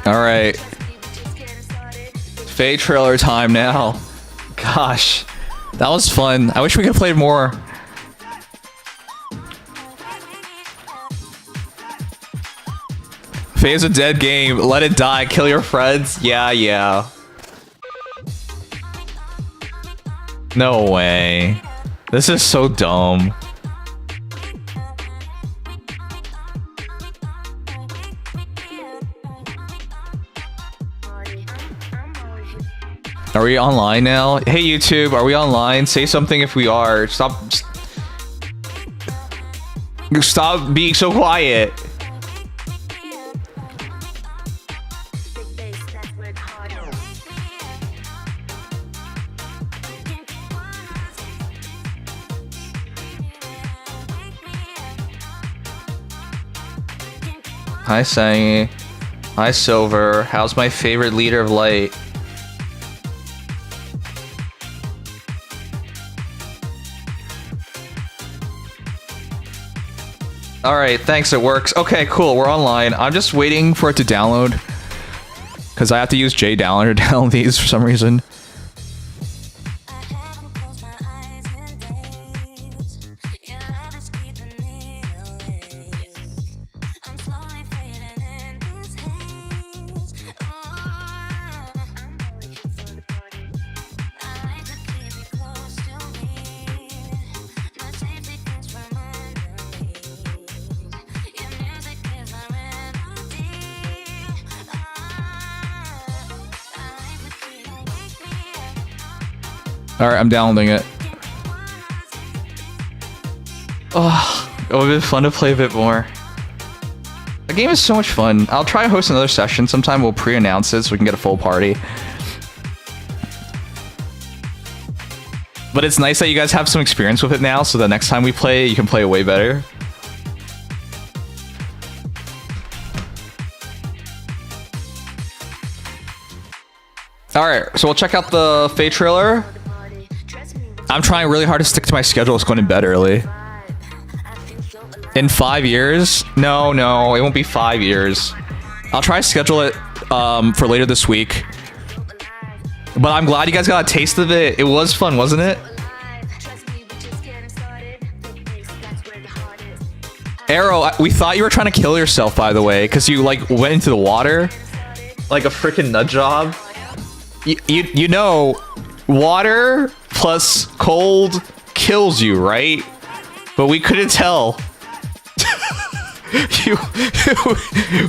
Alright. Faye trailer time now. Gosh. That was fun. I wish we could play more. Faye is a dead game. Let it die. Kill your friends. Yeah. No way. This is so dumb. Are we online now? Hey YouTube, are we online? Say something if we are. Stop being so quiet. Hi Sangy. Hi Silver. How's my favorite leader of light? Alright, thanks, it works. Okay, cool, we're online. I'm just waiting for it to download. Because I have to use JDownloader to download these for some reason. Alright, I'm downloading it. Oh, it would have been fun to play a bit more. The game is so much fun. I'll try to host another session. Sometime we'll pre-announce it so we can get a full party. But it's nice that you guys have some experience with it now, so that next time we play, you can play it way better. Alright, so we'll check out the Faye trailer. I'm trying really hard to stick to my schedule. It's going to bed early. In 5 years? No, it won't be 5 years. I'll try to schedule it for later this week. But I'm glad you guys got a taste of it. It was fun, wasn't it? Arrow, we thought you were trying to kill yourself, by the way, because you like went into the water like a freaking nut job. You know, water plus cold kills you, right? But we couldn't tell.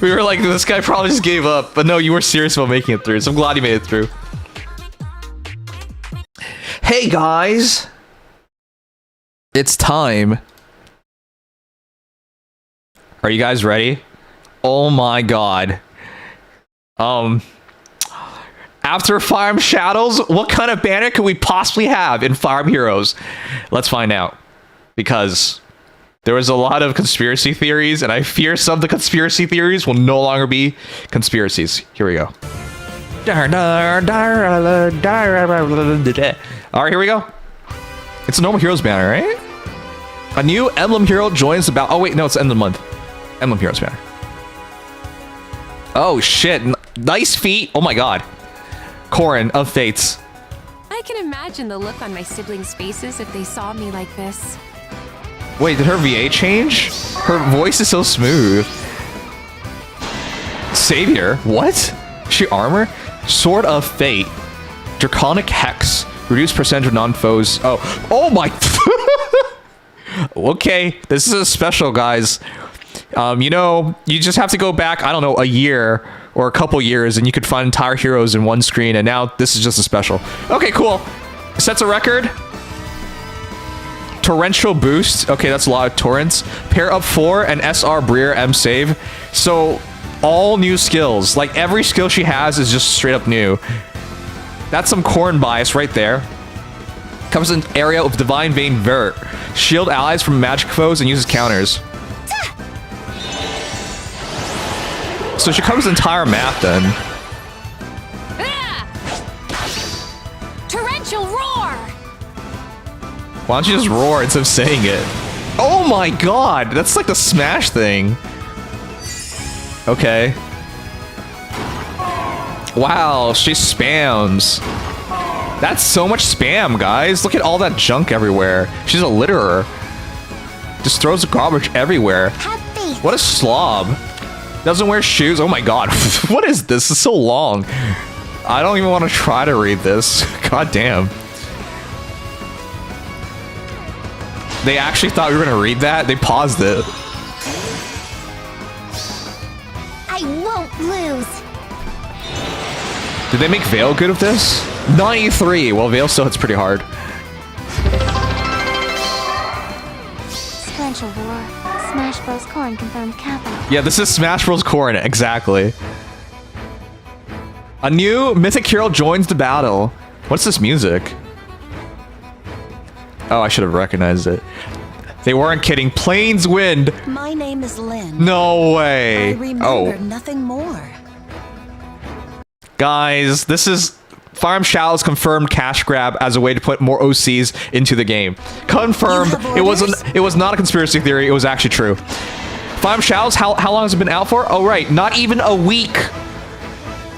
We were like, this guy probably just gave up. But no, you were serious about making it through. So I'm glad you made it through. Hey guys, it's time. Are you guys ready? Oh my god. After Fire Emblem Shadows, what kind of banner could we possibly have in Fire Emblem Heroes? Let's find out. Because there was a lot of conspiracy theories, and I fear some of the conspiracy theories will no longer be conspiracies. Here we go. Alright, here we go. It's a normal Heroes banner, right? A new Emblem hero joins the battle. Oh wait, no, it's the end of the month. Emblem Heroes banner. Oh shit, nice feet. Oh my god. Corrin of Fates. I can imagine the look on my siblings' faces if they saw me like this. Wait, did her VA change? Her voice is so smooth. Savior? What? She armor? Sword of Fate. Draconic Hex. Reduced percentage of non-foes. Oh my. Okay, this is a special, guys. You know, you just have to go back, I don't know, a year or a couple years, and you could find entire heroes in one screen, and now this is just a special. Okay, cool. Sets a record. Torrential boost. Okay, that's a lot of torrents. Pair up 4 and SR Breer M save. So all new skills. Like every skill she has is just straight up new. That's some Corrin bias right there. Comes in area of Divine Vein Vert. Shield allies from magic foes and uses counters. So she covers the entire map then. Torrential roar! Why don't you just roar instead of saying it? Oh my god! That's like the Smash thing. Okay. Wow, she spams. That's so much spam, guys. Look at all that junk everywhere. She's a litterer. Just throws the garbage everywhere. What a slob. Doesn't wear shoes. Oh my god. What is this? This is so long. I don't even want to try to read this. God damn. They actually thought we were going to read that? They paused it. I won't lose. Did they make Veil good with this? 93. Well, Veil still hits pretty hard. Sequential War. Smash Bros. Corrin confirmed Kappa. Yeah, this is Smash Bros. Corrin. Exactly. A new mythic hero joins the battle. What's this music? Oh, I should have recognized it. They weren't kidding. Plains Wind. My name is Lynn. No way. I remember nothing more. Guys, this is Fire Emblem Shadow's confirmed cash grab as a way to put more OCs into the game. Confirmed. It was not a conspiracy theory. It was actually true. Fire Emblem Shadows, how long has it been out for? Oh, right. Not even a week.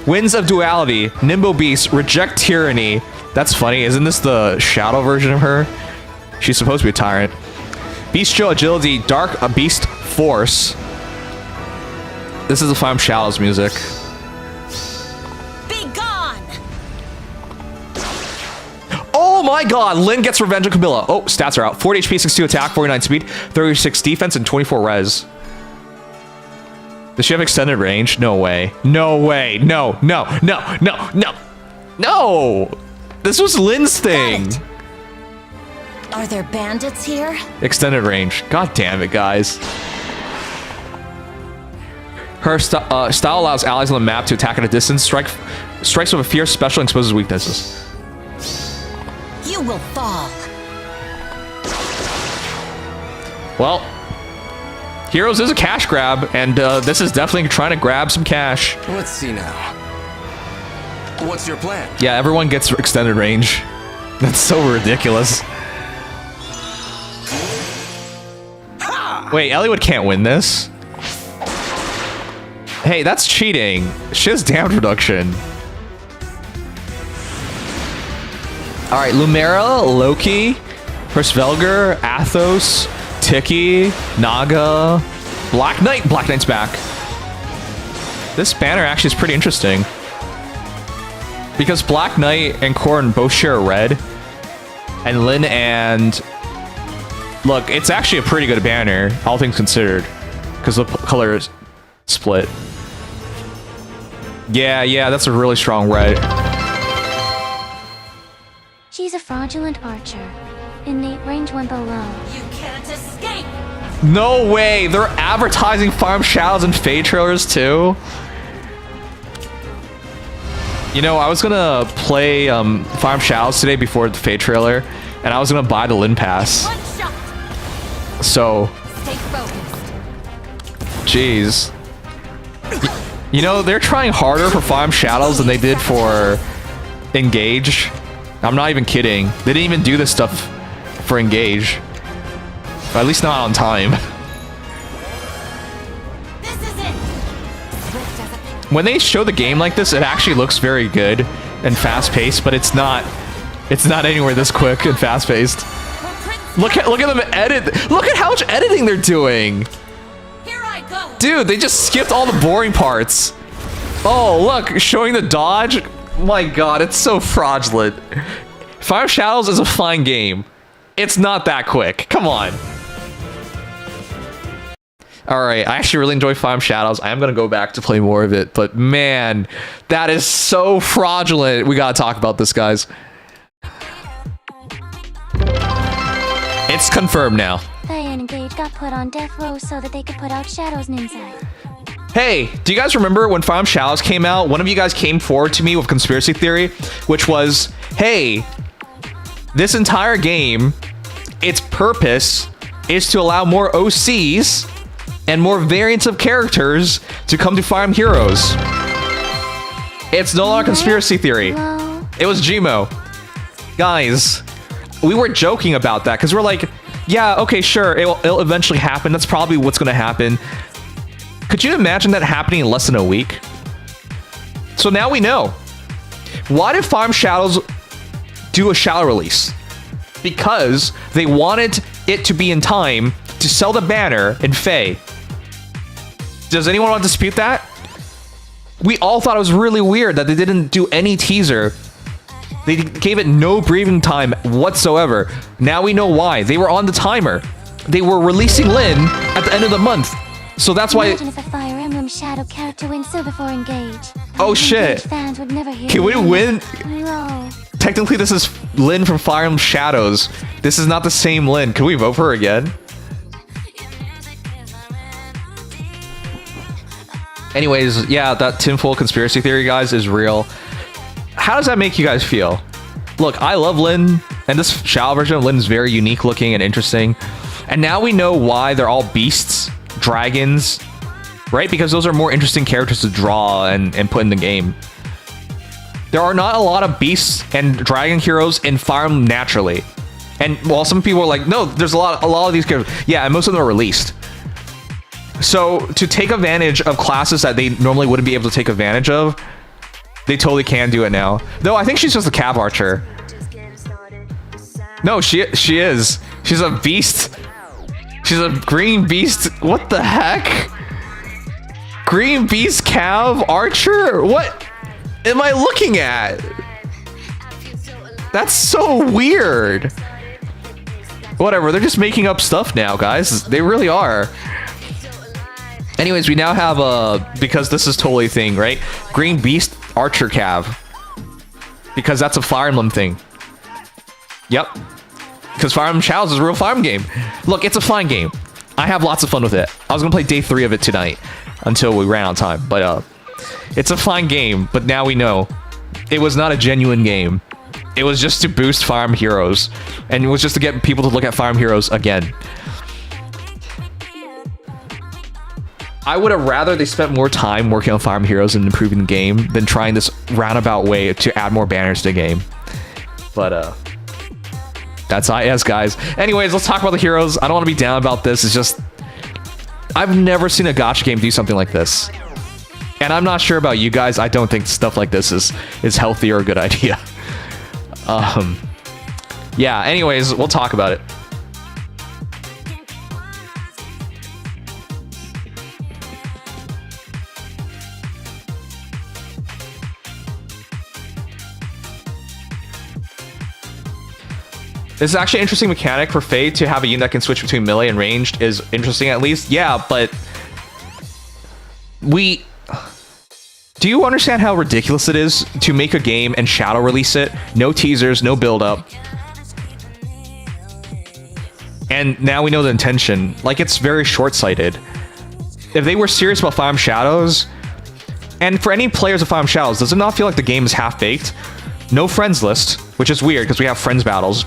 Winds of Duality, Nimbo Beast, Reject Tyranny. That's funny. Isn't this the Shadow version of her? She's supposed to be a tyrant. Bestial Agility, Dark Beast Force. This is the Fire Emblem Shadows music. Be gone! Oh my god, Lynn gets Revenge on Camilla. Oh, stats are out. 40 HP, 62 attack, 49 speed, 36 defense, and 24 res. Does she have extended range? No way. No way. No, no, no, no, no. No! This was Lynn's thing. Are there bandits here? Extended range. God damn it, guys. Her style allows allies on the map to attack at a distance, strikes with a fierce special, and exposes weaknesses. You will fall. Well, Heroes is a cash grab, and this is definitely trying to grab some cash. Let's see now. What's your plan? Yeah, everyone gets extended range. That's so ridiculous. Wait, Eliwood can't win this. Hey, that's cheating. She has damage reduction. Alright, Lumera, Loki, Persvelger, Athos, Tiki, Naga, Black Knight. Black Knight's back. This banner actually is pretty interesting. Because Black Knight and Corrin both share red. And Lynn and... Look, it's actually a pretty good banner, all things considered. Because the color is split. Yeah, that's a really strong red. She's a fraudulent archer. Innate range went below. You can't escape! No way! They're advertising Fire Emblem Shadows and Fade trailers too? You know, I was gonna play Fire Emblem Shadows today before the Fade trailer, and I was gonna buy the Lin Pass. One shot! So... Stay focused. Jeez. You know, they're trying harder for Fire Emblem Shadows than they did for Engage. I'm not even kidding. They didn't even do this stuff for Engage. Or at least not on time. This is it! Swift as a pink. When they show the game like this, it actually looks very good and fast-paced, but it's not anywhere this quick and fast-paced. Look at them edit. Look at how much editing they're doing. Here I go! Dude, they just skipped all the boring parts. Oh, look, showing the dodge. My god, it's so fraudulent. Fire Emblem Shadows is a fine game. It's not that quick. Come on. Alright, I actually really enjoy Fire Emblem Shadows. I am going to go back to play more of it, but man, that is so fraudulent. We got to talk about this, guys. It's confirmed now. Fire and Engage got put on death row so that they could put out Shadow's Ninja. Hey, do you guys remember when Fire Emblem Shadows came out? One of you guys came forward to me with conspiracy theory, which was, hey, this entire game, its purpose is to allow more OCs and more variants of characters to come to Fire Emblem Heroes. It's no longer conspiracy theory. Hello? It was Gmo. Guys, we were joking about that because we're like, yeah, okay, sure, it'll eventually happen. That's probably what's going to happen. Could you imagine that happening in less than a week? So now we know. Why did Fire Emblem Shadows do a shadow release? Because they wanted it to be in time to sell the banner in Fae. Does anyone want to dispute that? We all thought it was really weird that they didn't do any teaser. They gave it no breathing time whatsoever. Now we know why. They were on the timer. They were releasing Lyn at the end of the month. So that's why... Imagine if a Fire Emblem Shadow character wins Silver for Engage. Oh shit. Fans would never hear Can we win? No. Technically, this is Lyn from Fire Emblem Shadows. This is not the same Lyn. Can we vote for her again? Anyways, yeah, that tinfoil conspiracy theory, guys, is real. How does that make you guys feel? Look, I love Lyn, and this Shadow version of Lyn is very unique looking and interesting. And now we know why they're all beasts, dragons, right? Because those are more interesting characters to draw and put in the game. There are not a lot of beasts and dragon heroes in Fire Emblem naturally. And while some people are like, no, there's a lot of these characters. Yeah, and most of them are released. So to take advantage of classes that they normally wouldn't be able to take advantage of, they totally can do it now. Though I think she's just a cav archer. No, she is. She's a beast. She's a green beast. What the heck? Green beast cav archer? What am I looking at? That's so weird. Whatever, they're just making up stuff now, guys. They really are. Anyways, we now have because this is totally a thing, right? Green beast archer cav. Because that's a Fire Emblem thing. Yep. Because Fire Emblem Shadows is a real Fire Emblem game. Look, it's a fun game. I have lots of fun with it. I was gonna play day 3 of it tonight until we ran out of time. But it's a fun game. But now we know it was not a genuine game. It was just to boost Fire Emblem Heroes, and it was just to get people to look at Fire Emblem Heroes again. I would have rather they spent more time working on Fire Emblem Heroes and improving the game than trying this roundabout way to add more banners to the game. But that's IS, guys. Anyways, let's talk about the heroes. I don't want to be down about this. It's just I've never seen a gacha game do something like this, and I'm not sure about you guys. I don't think stuff like this is healthy or a good idea. Yeah. Anyways, we'll talk about it. This is actually an interesting mechanic for Faye to have a unit that can switch between melee and ranged is interesting at least. Yeah, but do you understand how ridiculous it is to make a game and shadow release it? No teasers, no build up. And now we know the intention. Like, it's very short-sighted. If they were serious about Fire Emblem Shadows, and for any players of Fire Emblem Shadows, does it not feel like the game is half-baked? No friends list, which is weird because we have friends battles.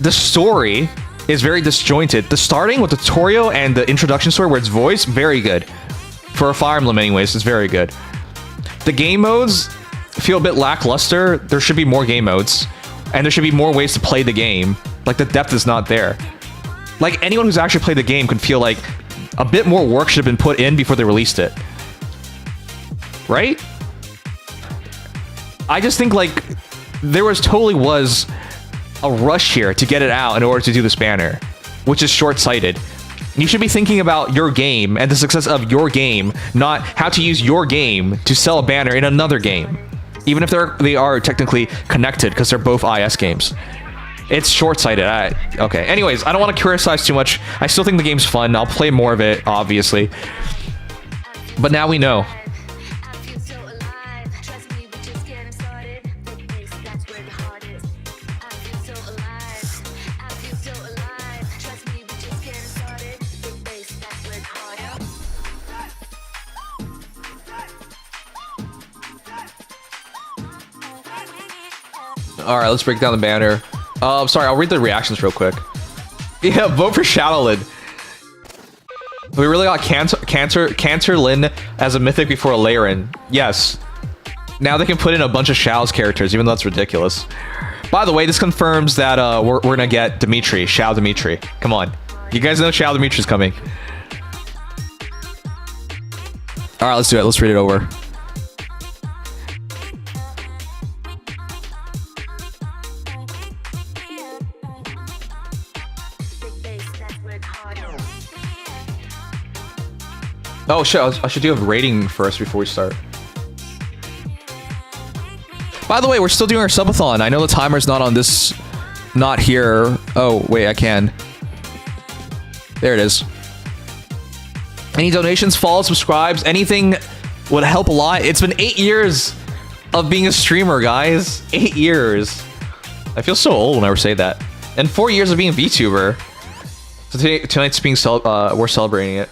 The story is very disjointed. The starting with the tutorial and the introduction story where it's voiced, very good. For a Fire Emblem anyways, it's very good. The game modes feel a bit lackluster. There should be more game modes. And there should be more ways to play the game. Like, the depth is not there. Like, anyone who's actually played the game can feel like a bit more work should have been put in before they released it. Right? I just think, like, there totally was a rush here to get it out in order to do this banner, which is short-sighted. You should be thinking about your game and the success of your game, not how to use your game to sell a banner in another game, even if they are technically connected because they're both IS games. It's short-sighted. Okay. Anyways, I don't want to criticize too much. I still think the game's fun. I'll play more of it, obviously. But now we know. All right, let's break down the banner. Sorry, I'll read the reactions real quick. Yeah, vote for Shadowlyn. We really got Cantor Lyn as a mythic before a Laren. Yes. Now they can put in a bunch of Shao's characters, even though that's ridiculous. By the way, this confirms that we're gonna get Dimitri, Shao Dimitri. Come on, you guys know Shao Dimitri's coming. All right, let's do it. Let's read it over. Oh shit, I should do a rating first before we start. By the way, we're still doing our subathon. I know the timer's not on this, not here. Oh, wait, I can. There it is. Any donations, follows, subscribes, anything would help a lot. It's been 8 years of being a streamer, guys. 8 years. I feel so old when I say that. And 4 years of being a VTuber. So tonight's being we're celebrating it.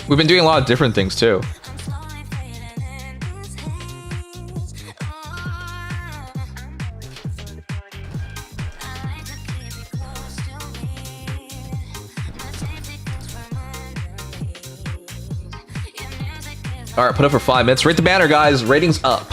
We've been doing a lot of different things too. All right, put up for 5 minutes. Rate the banner, guys. Ratings up.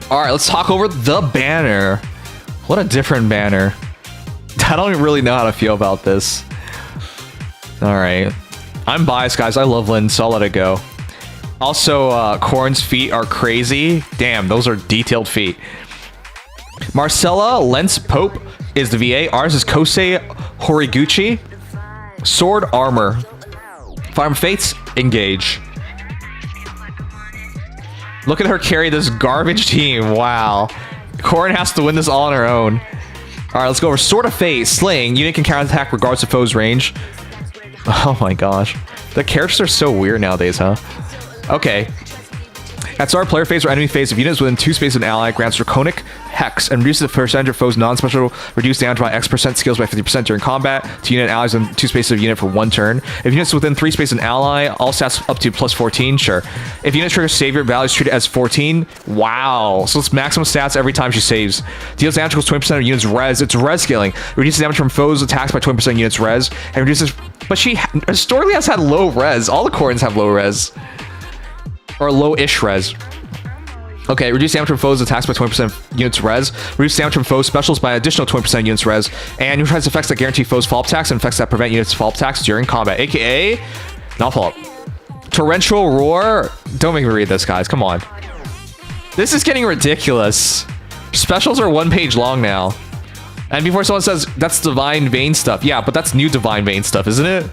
All right, let's talk over the banner. What a different banner. I don't really know how to feel about this. All right. I'm biased, guys. I love Lynn, so I'll let it go. Also, Corrin's feet are crazy. Damn, those are detailed feet. Marcella Lentz Pope is the VA. Ours is Kosei Horiguchi. Sword Armor. Fire Emblem Fates, engage. Look at her carry this garbage team. Wow. Corrin has to win this all on her own. All right, let's go over Sword of Fate. Sling. Unit can counterattack regardless of foe's range. Oh my gosh. The characters are so weird nowadays, huh? Okay. At start player phase or enemy phase, if units within 2 spaces of an ally grants Draconic Hex and reduces the percentage of foe's non-special reduced damage by X%, skills by 50% during combat to unit allies within 2 spaces of unit for 1 turn. If units within 3 spaces of an ally, all stats up to plus 14, sure. If unit triggers savior, value is treated as 14. Wow. So it's maximum stats every time she saves. Deals damage equals 20% of units res. It's res scaling. Reduces damage from foes attacks by 20% of units res. And reduces... But she historically has had low res. All the Corrins have low res. Or low-ish res. Okay, reduce damage from foes attacks by 20% units res. Reduce damage from foes specials by additional 20% units res. And neutralize effects that guarantee foes fall attacks and effects that prevent units fall attacks during combat. AKA, not fall up. Torrential Roar. Don't make me read this, guys. Come on. This is getting ridiculous. Specials are 1 page long now. And before someone says, that's Divine Vein stuff. Yeah, but that's new Divine Vein stuff, isn't it?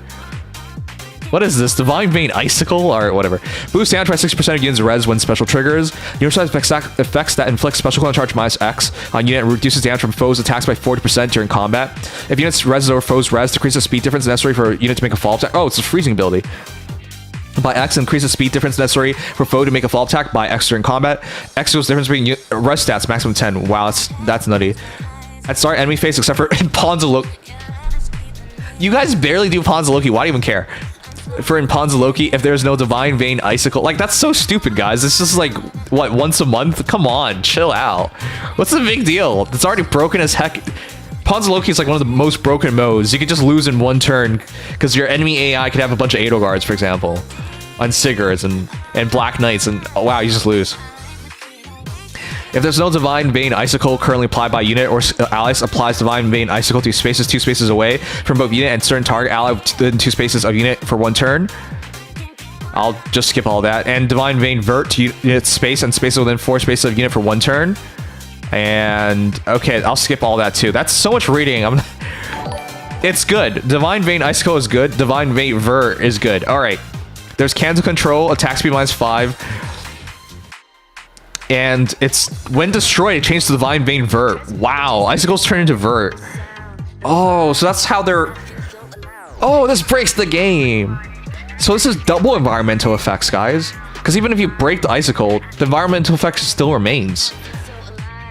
What is this? Divine Vein Icicle? Or whatever. Boost damage by 60% of units res when special triggers. Neutralize effects that inflict special cooldown charge minus X on unit and reduces damage from foes attacks by 40% during combat. If units res over foes res, decrease the speed difference necessary for a unit to make a fall attack. Oh, it's a freezing ability. By X, increase the speed difference necessary for foe to make a fall attack by X during combat. X equals difference between res stats, maximum 10. Wow, that's nutty. At start enemy phase, except for Ponzaloki. You guys barely do Ponzaloki. Why do you even care? For in Ponzaloki, if there's no Divine Vein Icicle. Like, that's so stupid, guys. It's just like, what, once a month? Come on, chill out. What's the big deal? It's already broken as heck. Ponzaloki is like one of the most broken modes. You could just lose in 1 turn because your enemy AI could have a bunch of Edo guards, for example, on Sigurds and Black Knights, and oh, wow, you just lose. If there's no Divine Vein Icicle currently applied by unit or allies, applies Divine Vein Icicle to spaces 2 spaces away from both unit and certain target ally within 2 spaces of unit for 1 turn. I'll just skip all that. And Divine Vein Vert to unit space and spaces within 4 spaces of unit for 1 turn. And okay, I'll skip all that too. That's so much reading. It's good. Divine Vein Icicle is good. Divine Vein Vert is good. All right. There's cancel control, attack speed minus 5. And it's when destroyed, it changes to Divine Vein Vert. Wow, Icicles turn into Vert. Oh, so that's how they're... Oh, this breaks the game. So this is double environmental effects, guys. Because even if you break the Icicle, the environmental effect still remains.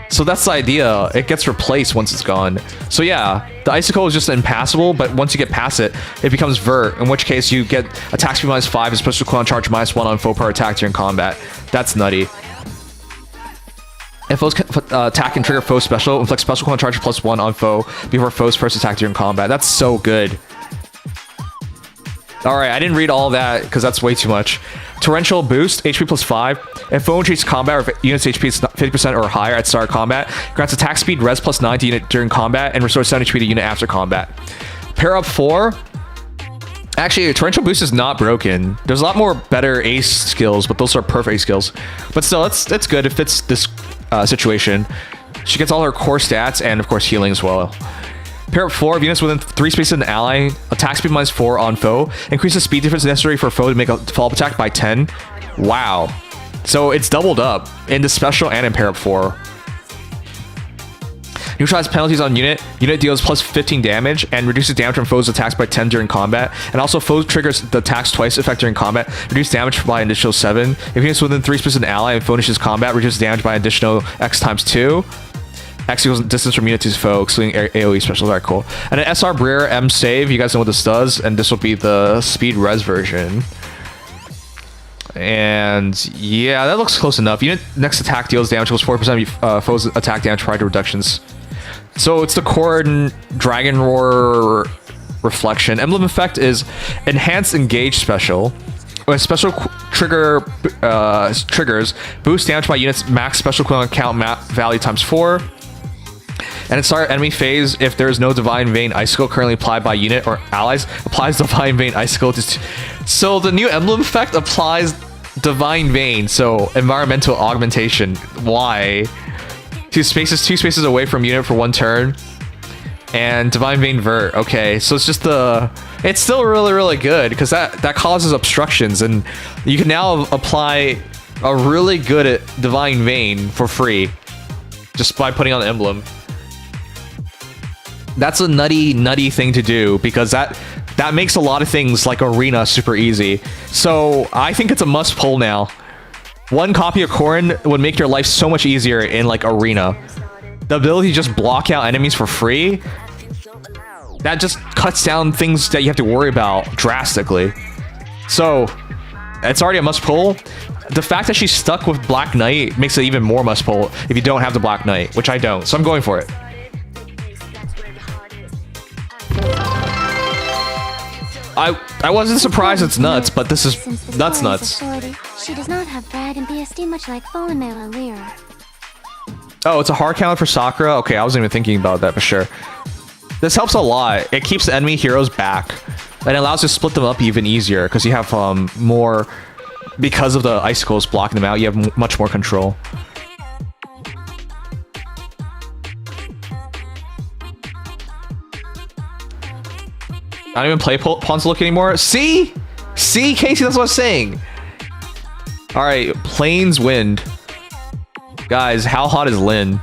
So that's the idea. It gets replaced once it's gone. So yeah, the Icicle is just impassable, but once you get past it, it becomes Vert, in which case you get attack speed minus 5 and special cooldown charge minus 1 on foe per attack during combat. That's nutty. If foes attack and trigger foe special, inflict special cooldown charge +1 on foe before foe's first attack during combat. That's so good. Alright, I didn't read all that because that's way too much. Torrential boost, HP +5. If foe enters combat or if unit's HP is 50% or higher at start of combat, grants attack speed, res +9 to unit during combat, and restores 7 HP to unit after combat. Pair up 4. Actually, torrential boost is not broken. There's a lot more better ace skills, but those are perfect skills. But still, it's good. It fits this situation. She gets all her core stats and, of course, healing as well. Pair up 4 of units within 3 spaces of an ally. Attack speed -4 on foe. Increases speed difference necessary for foe to make a follow-up attack by 10. Wow. So it's doubled up in the special and in pair up 4. Neutralize penalties on unit. Unit deals +15 damage and reduces damage from foes' attacks by 10 during combat. And also, foe triggers the attacks twice effect during combat. Reduce damage by an additional 7. If units within 3 spaces of an ally and foe initiates combat, reduces damage by an additional X times 2. X equals distance from unit to foe, excluding AoE specials. Alright, cool. And an SR Breer M save. You guys know what this does, and this will be the speed res version. And yeah, that looks close enough. Unit next attack deals damage equals 4% of foe's attack damage prior to reductions. So it's the Corrin Dragon Roar Reflection. Emblem effect is Enhanced Engage Special. When special triggers boost damage by units max special cooldown count value ×4. And at start enemy phase, if there is no Divine Vein Icicle currently applied by unit or allies, applies Divine Vein Icicle to... So the new emblem effect applies Divine Vein, so environmental augmentation. Why? Two spaces away from unit for 1 turn. And Divine Vein Vert. Okay, so it's just the... It's still really good, because that causes obstructions, and you can now apply a really good Divine Vein for free. Just by putting on the emblem. That's a nutty thing to do, because that makes a lot of things like Arena super easy. So I think it's a must pull now. 1 copy of Corrin would make your life so much easier in like Arena. The ability to just block out enemies for free, that just cuts down things that you have to worry about drastically. So it's already a must pull. The fact that she's stuck with Black Knight makes it even more must pull if you don't have the Black Knight, which I don't. So I'm going for it. I wasn't surprised it's nuts, but this is nuts. She does not have Dragon BSD much like Fallen Male Lyra. Oh, it's a hard counter for Sakura? Okay, I wasn't even thinking about that for sure. This helps a lot. It keeps the enemy heroes back. And it allows you to split them up even easier, because you have more... Because of the icicles blocking them out, you have much more control. I don't even play Pawns Look anymore. See? See, Casey, that's what I was saying. Alright, Plains Wind. Guys, how hot is Lyn?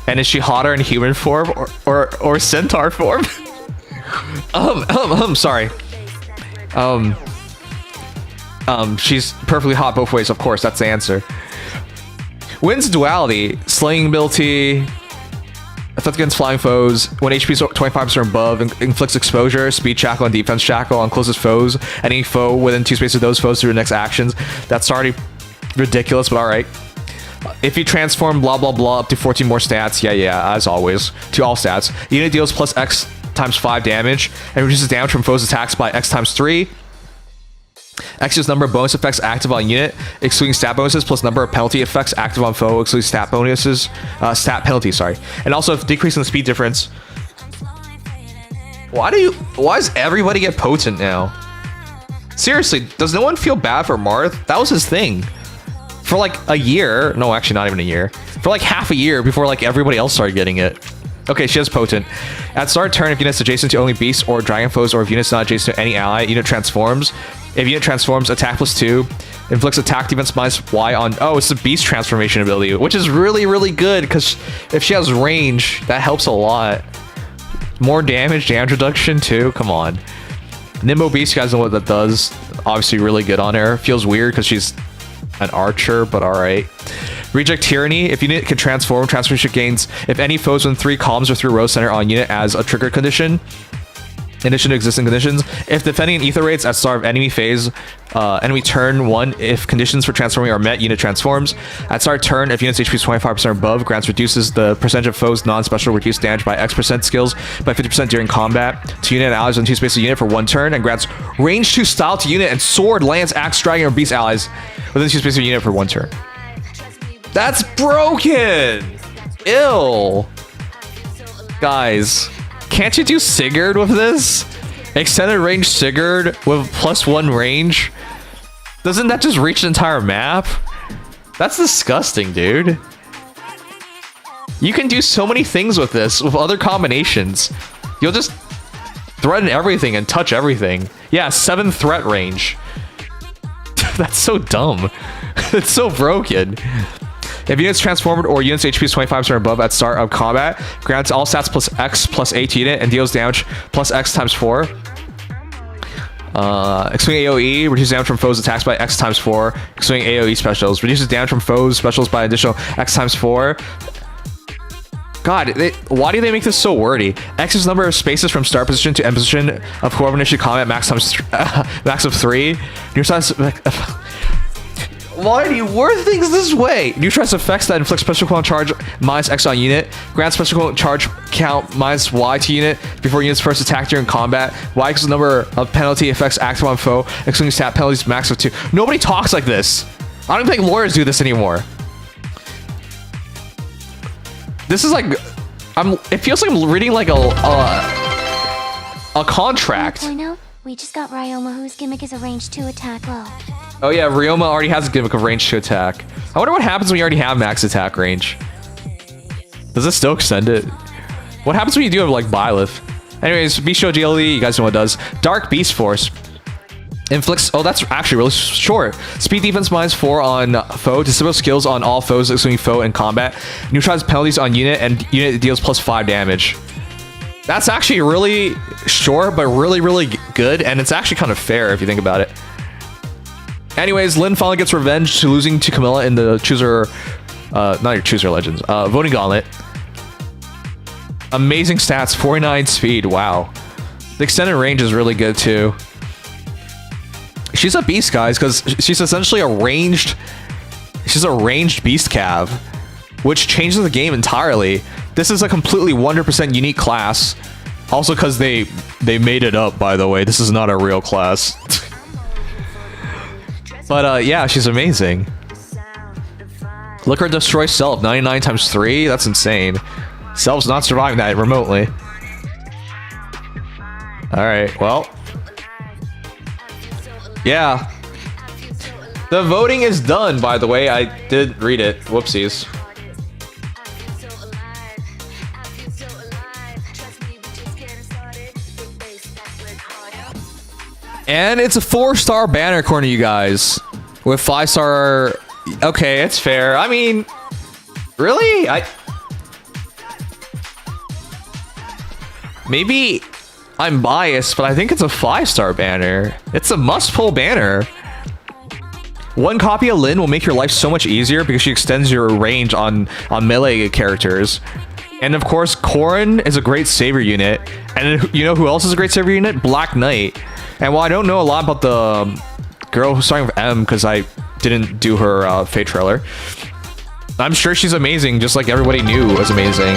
And is she hotter in human form or centaur form? Sorry. She's perfectly hot both ways, of course, that's the answer. Wind's duality, slaying ability, effect against flying foes. When HP is 25% or above, inflicts exposure, speed shackle, and defense shackle on closest foes. Any foe within 2 spaces of those foes through the next actions. That's already ridiculous, but alright. If you transform blah blah blah up to 14 more stats, yeah, as always, to all stats. Unit deals plus X times 5 damage and reduces damage from foes' attacks by X times 3. X is number of bonus effects active on unit, excluding stat bonuses, plus number of penalty effects active on foe, excluding stat bonuses, stat penalties, sorry. And also decreasing the speed difference. Why does everybody get potent now? Seriously, does no one feel bad for Marth? That was his thing. For like a year, no, actually not even a year. For like half a year before like everybody else started getting it. Okay, she has potent. At start turn, if unit's adjacent to only beasts or dragon foes, or if unit's not adjacent to any ally, unit transforms. If unit transforms, attack +2, inflicts attack defense -Y on... Oh, it's the beast transformation ability, which is really good, because if she has range, that helps a lot. More damage reduction too, come on. Nimbo Beast, you guys know what that does. Obviously really good on her. Feels weird because she's an archer, but alright. Reject Tyranny. If unit can transform, transformation gains if any foes within 3 columns or through row center on unit as a trigger condition. In addition to existing conditions, if defending an ether rates at start of enemy phase, enemy turn 1, if conditions for transforming are met, unit transforms. At start turn, if unit's HP is 25% above, grants reduces the percentage of foes non-special reduced damage by X% skills by 50% during combat to unit and allies on 2 spaces of unit for 1 turn, and grants range 2 style to unit and sword, lance, axe, dragon, or beast allies within 2 spaces of unit for 1 turn. That's broken! Ill! Guys, can't you do Sigurd with this? Extended range Sigurd with +1 range? Doesn't that just reach the entire map? That's disgusting, dude. You can do so many things with this, with other combinations. You'll just threaten everything and touch everything. Yeah, 7 threat range. That's so dumb. It's so broken. If units transformed or units HP is 25% or above at start of combat, grants all stats +X+8 to unit and deals damage +X times 4. Extreme AoE reduces damage from foes attacks by X times 4. Extreme AoE specials reduces damage from foes specials by additional X times 4. God, why do they make this so wordy? X is the number of spaces from start position to end position of Sword of Convallaria combat max of 3. Why do you word things this way? Neutralize effects that inflict special cooldown charge -X on unit. Grant special cooldown charge count -Y to unit before unit's first attack during combat. Y equals the number of penalty effects active on foe, excluding stat penalties max of 2. Nobody talks like this. I don't think lawyers do this anymore. This is like, it feels like I'm reading like a contract. Point out, we just got Ryoma, whose gimmick is a range 2 attack low. Oh yeah, Ryoma already has a gimmick of range 2 attack. I wonder what happens when you already have max attack range. Does it still extend it? What happens when you do have like Byleth? Anyways, Bisho GLE, you guys know what it does. Dark Beast Force. Inflicts, oh that's actually really short. Speed defense -4 on foe. Disable skills on all foes excluding foe in combat. Neutralize penalties on unit and unit deals +5 damage. That's actually really short, but really good. And it's actually kind of fair if you think about it. Anyways, Lyn finally gets revenge to losing to Camilla in the Chooser, not your Chooser Legends, Voting Gauntlet. Amazing stats, 49 speed, wow. The extended range is really good too. She's a beast, guys, because she's essentially a ranged beast cav, which changes the game entirely. This is a completely 100% unique class. Also because they made it up, by the way. This is not a real class. But yeah, she's amazing. Look her destroy Self, 99 times 3. That's insane. Self's not surviving that remotely. Alright, well. Yeah. The voting is done, by the way. I did read it. Whoopsies. And it's a 4-star banner according to you guys. With 5-star... Okay, it's fair. I mean... Really? Maybe I'm biased, but I think it's a 5-star banner. It's a must-pull banner. 1 copy of Lyn will make your life so much easier because she extends your range on melee characters. And of course, Corrin is a great savior unit. And you know who else is a great savior unit? Black Knight. And while I don't know a lot about the girl who's starting with M because I didn't do her Fate trailer, I'm sure she's amazing, just like everybody knew was amazing.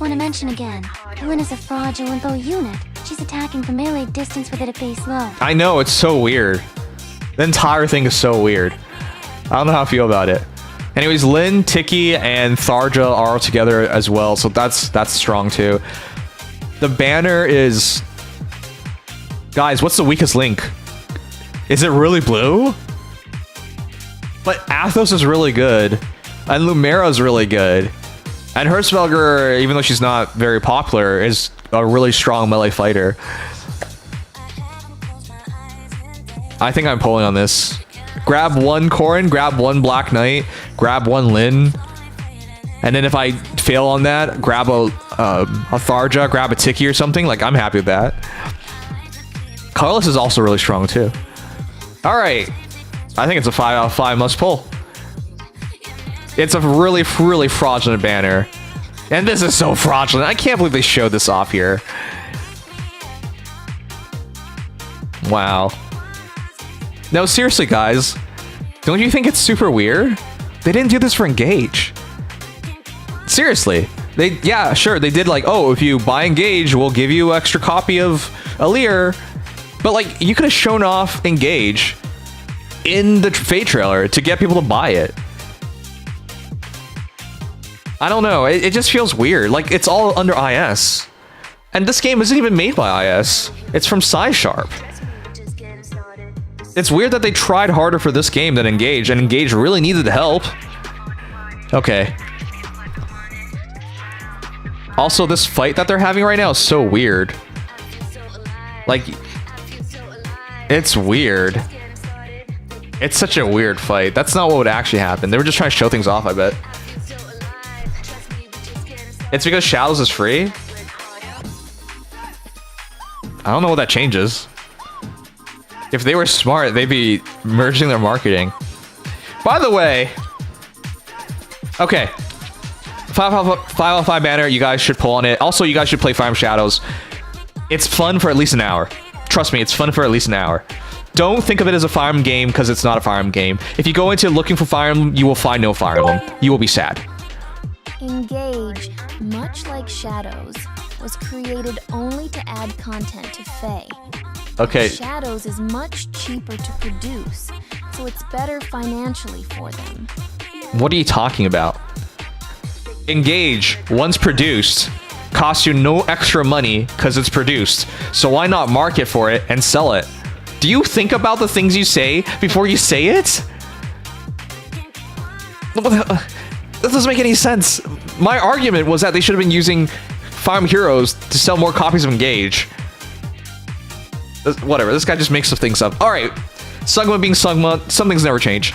Want to mention again, Lyn is a fraudulent bow unit. She's attacking from melee distance with it at base low. I know, it's so weird. The entire thing is so weird. I don't know how I feel about it. Anyways, Lyn, Tiki, and Tharja are all together as well, so that's strong too. The banner is... Guys, what's the weakest link? Is it really blue? But Athos is really good. And Lumera is really good. And Hertzfelger, even though she's not very popular, is a really strong melee fighter. I think I'm pulling on this. Grab 1 Corrin, grab 1 Black Knight, grab 1 Lyn. And then if I fail on that, grab a Tharja, grab a Tiki or something. Like, I'm happy with that. Carlos is also really strong too. Alright. I think it's a 5 out of 5 must pull. It's a really fraudulent banner. And this is so fraudulent. I can't believe they showed this off here. Wow. No, seriously, guys. Don't you think it's super weird? They didn't do this for Engage. Seriously. Yeah, sure, they did like, oh, if you buy Engage, we'll give you an extra copy of Alear. But like, you could have shown off Engage in the Fate trailer to get people to buy it. I don't know, it just feels weird. Like, it's all under IS. And this game isn't even made by IS. It's from Sci-Sharp. It's weird that they tried harder for this game than Engage, and Engage really needed the help. Okay. Also, this fight that they're having right now is so weird. Like, it's weird. It's such a weird fight. That's not what would actually happen. They were just trying to show things off, I bet. It's because Shadows is free? I don't know what that changes. If they were smart, they'd be merging their marketing. By the way... Okay. 5 out of 5 banner, you guys should pull on it. Also, you guys should play Fire Emblem Shadows. It's fun for at least an hour. Trust me, it's fun for at least an hour. Don't think of it as a Fire Emblem game, because it's not a Fire Emblem game. If you go into looking for Fire Emblem, you will find no Fire Emblem. You will be sad. Engage, much like Shadows, was created only to add content to Fae. Okay. Shadows is much cheaper to produce, so it's better financially for them. What are you talking about? Engage, once produced, costs you no extra money because it's produced. So why not market for it and sell it? Do you think about the things you say before you say it? That doesn't make any sense. My argument was that they should have been using Fire Emblem Heroes to sell more copies of Engage. Whatever, this guy just makes some things up. Alright, Sugma being Sugma, some things never change.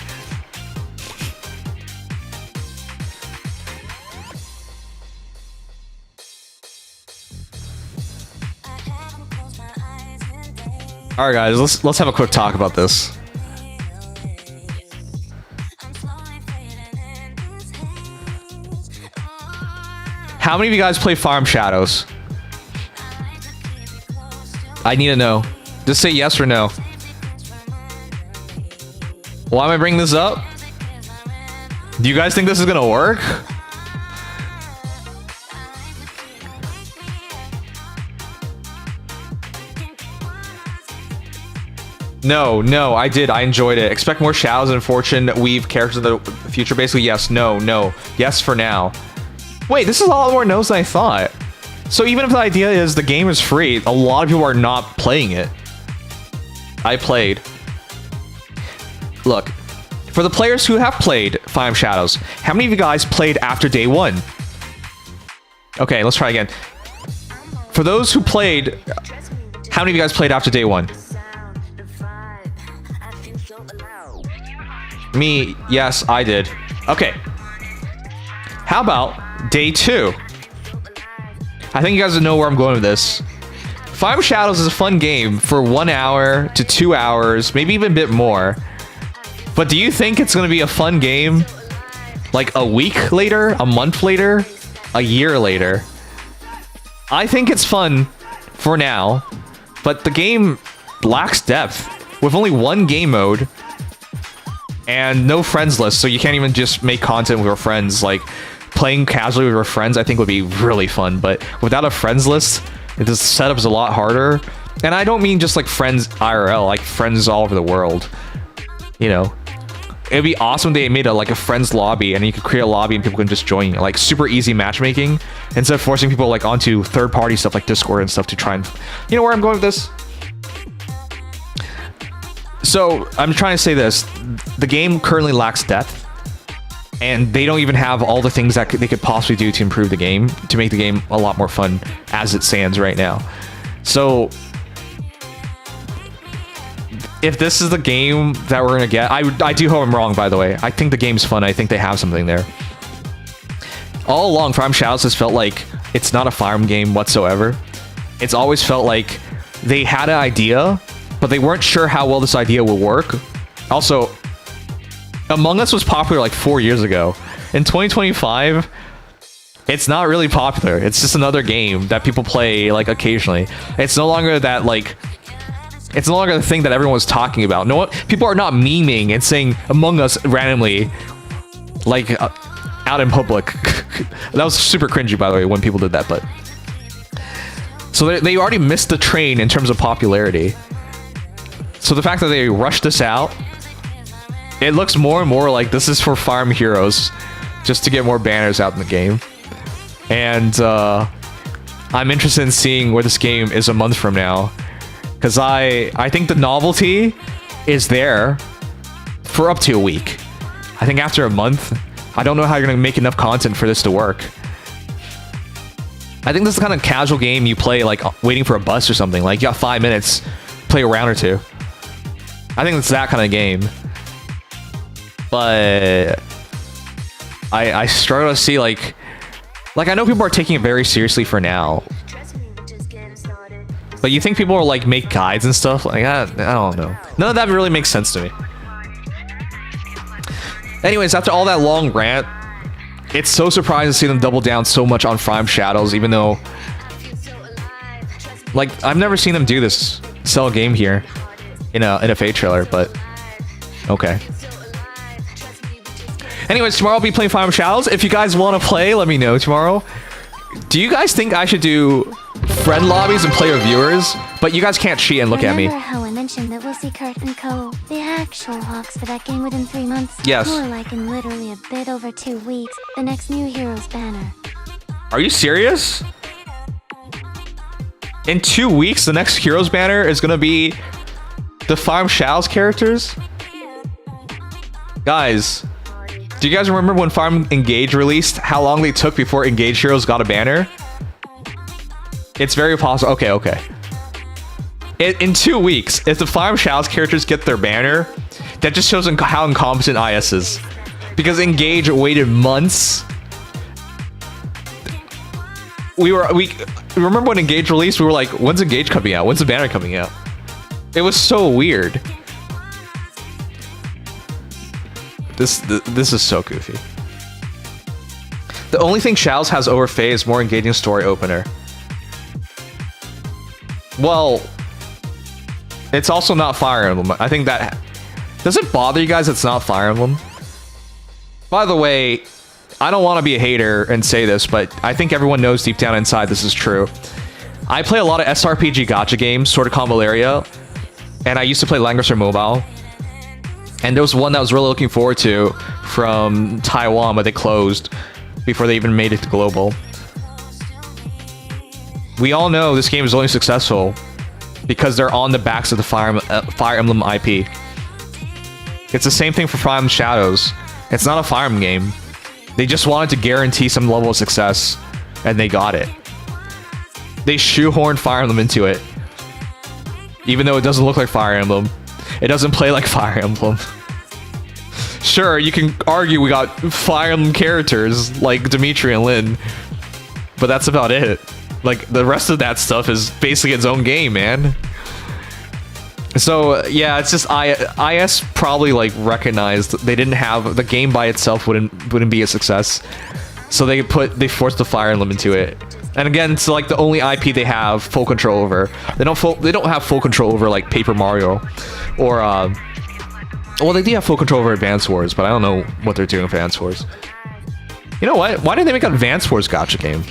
All right, guys, let's have a quick talk about this. How many of you guys play Fire Emblem Shadows? I need to know. Just say yes or no. Why am I bringing this up? Do you guys think this is gonna work? No, I did. I enjoyed it. Expect more Shadows and Fortune weave characters in the future. Basically, yes, no. Yes for now. Wait, this is a lot more no's than I thought. So even if the idea is the game is free, a lot of people are not playing it. I played. Look, for the players who have played Fire Emblem Shadows, how many of you guys played after day 1? Okay, let's try again. For those who played, how many of you guys played after day 1? Me, yes, I did. Okay. How about day 2? I think you guys know where I'm going with this. Fire Emblem Shadows is a fun game for 1 hour to 2 hours, maybe even a bit more. But do you think it's going to be a fun game like a week later, a month later, a year later? I think it's fun for now, but the game lacks depth with only 1 game mode and no friends list, so you can't even just make content with your friends. Like, playing casually with your friends, I think would be really fun, but without a friends list, the setup is a lot harder. And I don't mean just like friends IRL, like friends all over the world. You know, it'd be awesome if they made a friends lobby and you could create a lobby and people can just join you. Like super easy matchmaking instead of forcing people like onto third-party stuff like Discord and stuff to try and, you know where I'm going with this? So I'm trying to say this, the game currently lacks depth, and they don't even have all the things that they could possibly do to improve the game, to make the game a lot more fun as it stands right now. So if this is the game that we're gonna get, I do hope I'm wrong, by the way. I think the game's fun. I think they have something there. All along, Fire Emblem Shadows has felt like it's not a Fire Emblem game whatsoever. It's always felt like they had an idea, but they weren't sure how well this idea will work. Also, Among Us was popular like 4 years ago. In 2025, it's not really popular. It's just another game that people play like occasionally. It's no longer that like It's no longer the thing that everyone was talking about. No one, people are not memeing and saying Among Us randomly, like out in public. That was super cringy, by the way, when people did that. But so they already missed the train in terms of popularity. So the fact that they rushed this out, it looks more and more like this is for farm heroes, just to get more banners out in the game. And I'm interested in seeing where this game is a month from now, because I think the novelty is there for up to a week. I think after a month, I don't know how you're gonna make enough content for this to work. I think this is the kind of casual game you play like waiting for a bus or something. Like you got 5 minutes, play a round or two. I think it's that kind of game. But I struggle to see like I know people are taking it very seriously for now. But you think people are like make guides and stuff? Like I don't know. None of that really makes sense to me. Anyways, after all that long rant, it's so surprising to see them double down so much on Fire Emblem Shadows, even though like I've never seen them do this, sell a game here in a Fate trailer, but okay. Anyways, tomorrow I'll be playing Fire Emblem Shadows. If you guys want to play, let me know tomorrow. Do you guys think I should do friend lobbies and player viewers? But you guys can't cheat and look at me. Remember how I mentioned that we'll see Kurt and Co., the actual hawks for that game within 3 months? Yes. More like in literally a bit over 2 weeks, the next new Heroes banner. Are you serious? In 2 weeks, the next Heroes banner is gonna be the Fire Emblem Shadows characters? Guys, do you guys remember when Fire Emblem Engage released, how long they took before Engage Heroes got a banner? It's very possible. Okay. In 2 weeks, if the Fire Emblem Shadows characters get their banner, that just shows how incompetent IS is. Because Engage waited months. We remember when Engage released, we were like, when's Engage coming out? When's the banner coming out? It was so weird. This is so goofy. The only thing Shadows has over Faye is more engaging story opener. Well, it's also not Fire Emblem. I think that... Does it bother you guys it's not Fire Emblem? By the way, I don't want to be a hater and say this, but I think everyone knows deep down inside this is true. I play a lot of SRPG gacha games, Sword of Convallaria, and I used to play Langrisser Mobile. And there was one that I was really looking forward to from Taiwan, but they closed before they even made it to global. We all know this game is only successful because they're on the backs of the Fire Emblem IP. It's the same thing for Fire Emblem Shadows. It's not a Fire Emblem game. They just wanted to guarantee some level of success, and they got it. They shoehorned Fire Emblem into it. Even though it doesn't look like Fire Emblem. It doesn't play like Fire Emblem. Sure, you can argue we got Fire Emblem characters like Dimitri and Lyn, but that's about it. Like, the rest of that stuff is basically its own game, man. So, yeah, it's just IS probably, like, recognized they didn't have... The game by itself wouldn't be a success. So they forced the Fire Emblem into it. And again, it's like the only IP they have full control over. They don't have full control over, like, Paper Mario. Or, well, they do have full control over Advance Wars, but I don't know what they're doing with Advance Wars. You know what? Why didn't they make an Advance Wars gacha game?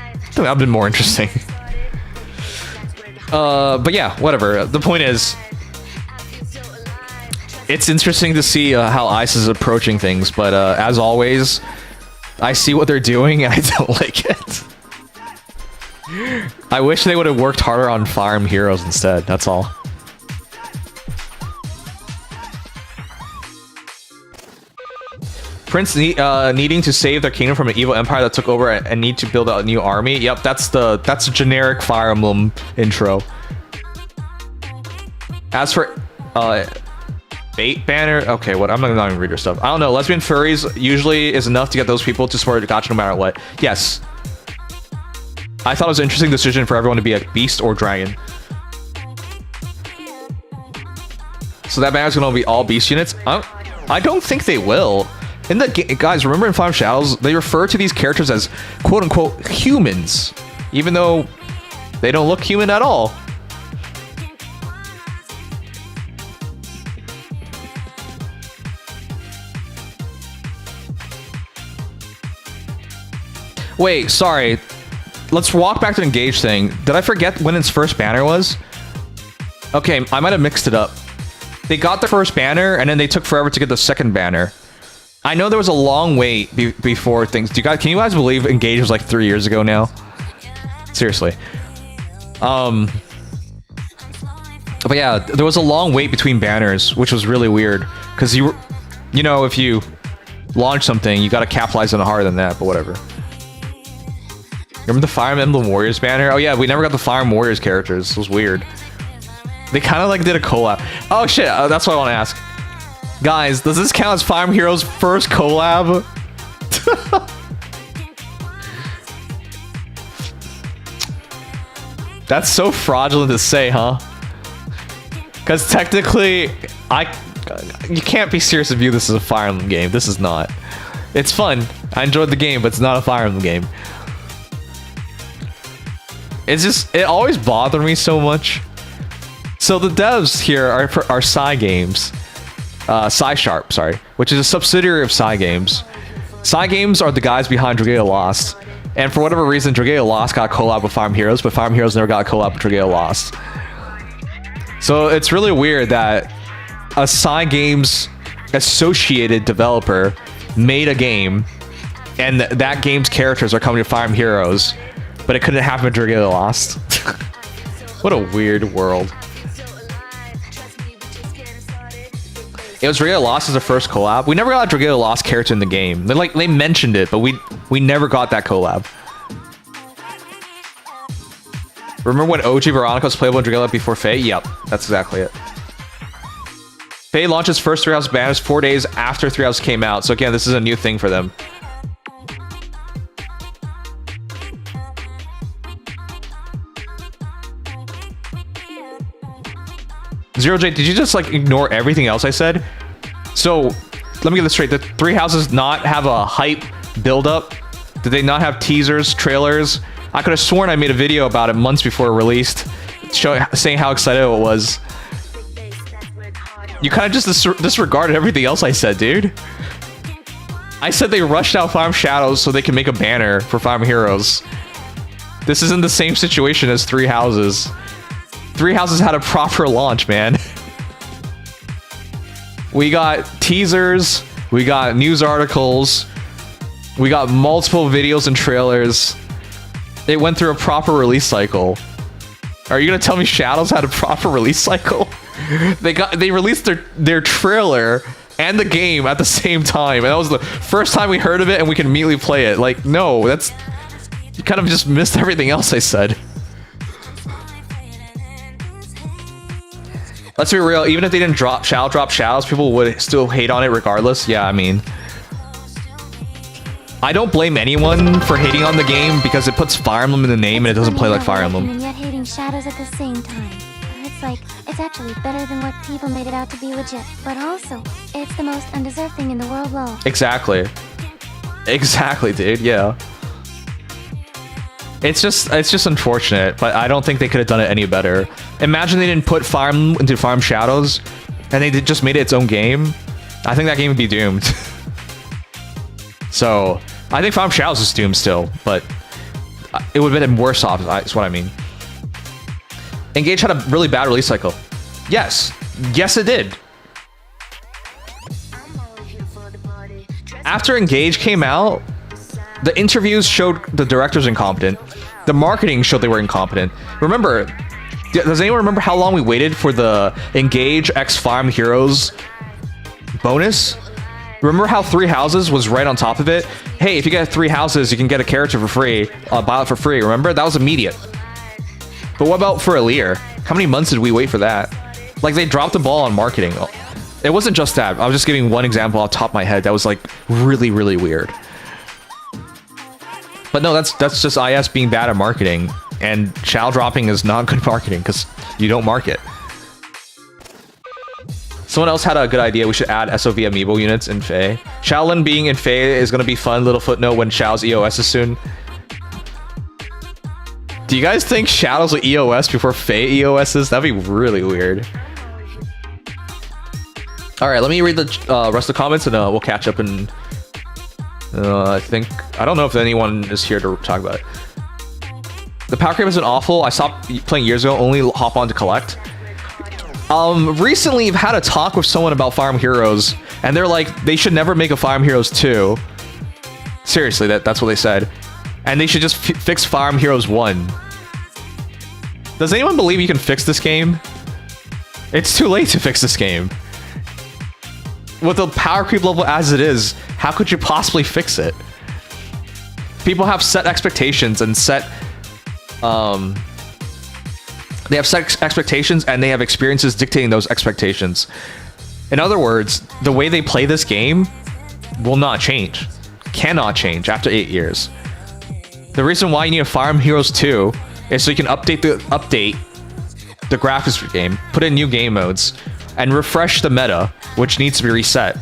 I think that would have been more interesting. But yeah, whatever. The point is, it's interesting to see how ICE is approaching things, but as always, I see what they're doing and I don't like it. I wish they would have worked harder on Fire Emblem Heroes instead, that's all. Prince needing to save their kingdom from an evil empire that took over and need to build a new army. Yep, that's a generic Fire Emblem intro. As for bait banner, okay, what? I'm not even read your stuff. I don't know. Lesbian furries usually is enough to get those people to support the gacha no matter what. Yes. I thought it was an interesting decision for everyone to be a beast or dragon. So that banner's gonna be all beast units? I don't think they will. In the guys, remember in Fire Emblem Shadows, they refer to these characters as quote-unquote humans, even though they don't look human at all. Wait, sorry. Let's walk back to the Engage thing. Did I forget when its first banner was? Okay, I might have mixed it up. They got the first banner, and then they took forever to get the second banner. I know there was a long wait before things. Can you guys believe Engage was like 3 years ago now? Seriously. But yeah, there was a long wait between banners, which was really weird. Because you know, if you launch something, you gotta capitalize on it harder than that, but whatever. Remember the Fire Emblem Warriors banner? Oh yeah, we never got the Fire Emblem Warriors characters. It was weird. They kind of like did a collab. Oh shit, that's what I want to ask. Guys, does this count as Fire Emblem Heroes' first collab? That's so fraudulent to say, huh? Because technically, you can't be serious to view this as a Fire Emblem game. This is not. It's fun. I enjoyed the game, but it's not a Fire Emblem game. It always bothered me so much. So the devs here are Psy Games. Psy Sharp, sorry. Which is a subsidiary of Psy Games. Psy Games are the guys behind Dragalia Lost. And for whatever reason, Dragalia Lost got a collab with Fire Emblem Heroes, but Fire Emblem Heroes never got a collab with Dragalia Lost. So it's really weird that a Psy Games associated developer made a game, and that game's characters are coming to Fire Emblem Heroes, but it couldn't happen with Dragalia Lost. What a weird world. It was Dragalia Lost as the first collab. We never got a Dragalia Lost character in the game. They mentioned it, but we never got that collab. Remember when OG Veronica was playable in Dragalia before Faye? Yep, that's exactly it. Faye launched its first 3 House banners 4 days after 3 House came out. So again, this is a new thing for them. Zero J, did you just like ignore everything else I said? So let me get this straight. Did 3 Houses not have a hype build-up? Did they not have teasers, trailers? I could have sworn I made a video about it months before it released, saying how excited it was. You kind of just disregarded everything else I said, dude. I said they rushed out Fire Emblem Shadows so they can make a banner for Fire Emblem Heroes. This isn't the same situation as 3 Houses. 3 Houses had a proper launch, man. We got teasers, we got news articles, we got multiple videos and trailers. It went through a proper release cycle. Are you gonna tell me Shadows had a proper release cycle? They released their trailer and the game at the same time, and that was the first time we heard of it, and we can immediately play it. Like, no, you kind of just missed everything else I said. Let's be real, even if they didn't drop Shadows, people would still hate on it regardless. Yeah, I mean, I don't blame anyone for hating on the game because it puts Fire Emblem in the name and it doesn't play like Fire Emblem. And yet hating Shadows at the same time. It's like, it's actually better than what people made it out to be legit. But also, it's the most undeserved thing in the world, lol. Exactly. Exactly, dude, yeah. It's just unfortunate, but I don't think they could have done it any better. Imagine they didn't put Fire Emblem into Fire Emblem Shadows, and they just made it its own game. I think that game would be doomed. So, I think Fire Emblem Shadows is doomed still, but it would have been worse off, is what I mean. Engage had a really bad release cycle. Yes. Yes, it did. After Engage came out, the interviews showed the directors incompetent. The marketing showed they were incompetent. Remember, does anyone remember how long we waited for the Engage X Fire Emblem Heroes bonus? Remember how 3 Houses was right on top of it? Hey, if you get 3 Houses, you can get a character for free. Buy it for free. Remember? That was immediate. But what about for Alear? How many months did we wait for that? Like, they dropped the ball on marketing. It wasn't just that. I was just giving one example off the top of my head that was like really, really weird. But no, that's just IS being bad at marketing, and Shao dropping is not good marketing because you don't market. Someone else had a good idea. We should add SOV amiibo units in Faye. Shaolin being in Faye is gonna be fun. Little footnote when Shao's EOS is soon. Do you guys think Shadows will EOS before Faye EOS's? That'd be really weird. All right, let me read the rest of the comments and we'll catch up in I think I don't know if anyone is here to talk about it. The power creep has been awful. I stopped playing years ago. Only hop on to collect. Recently I've had a talk with someone about Fire Emblem Heroes, and they're like, they should never make a Fire Emblem Heroes 2. Seriously, that's what they said. And they should just fix Fire Emblem Heroes 1. Does anyone believe you can fix this game? It's too late to fix this game. With the power creep level as it is, how could you possibly fix it? People have set expectations and set... they have set expectations and they have experiences dictating those expectations. In other words, the way they play this game will not change. Cannot change after 8 years. The reason why you need a Fire Emblem Heroes 2 is so you can update the graphics for the game, put in new game modes, and refresh the meta, which needs to be reset.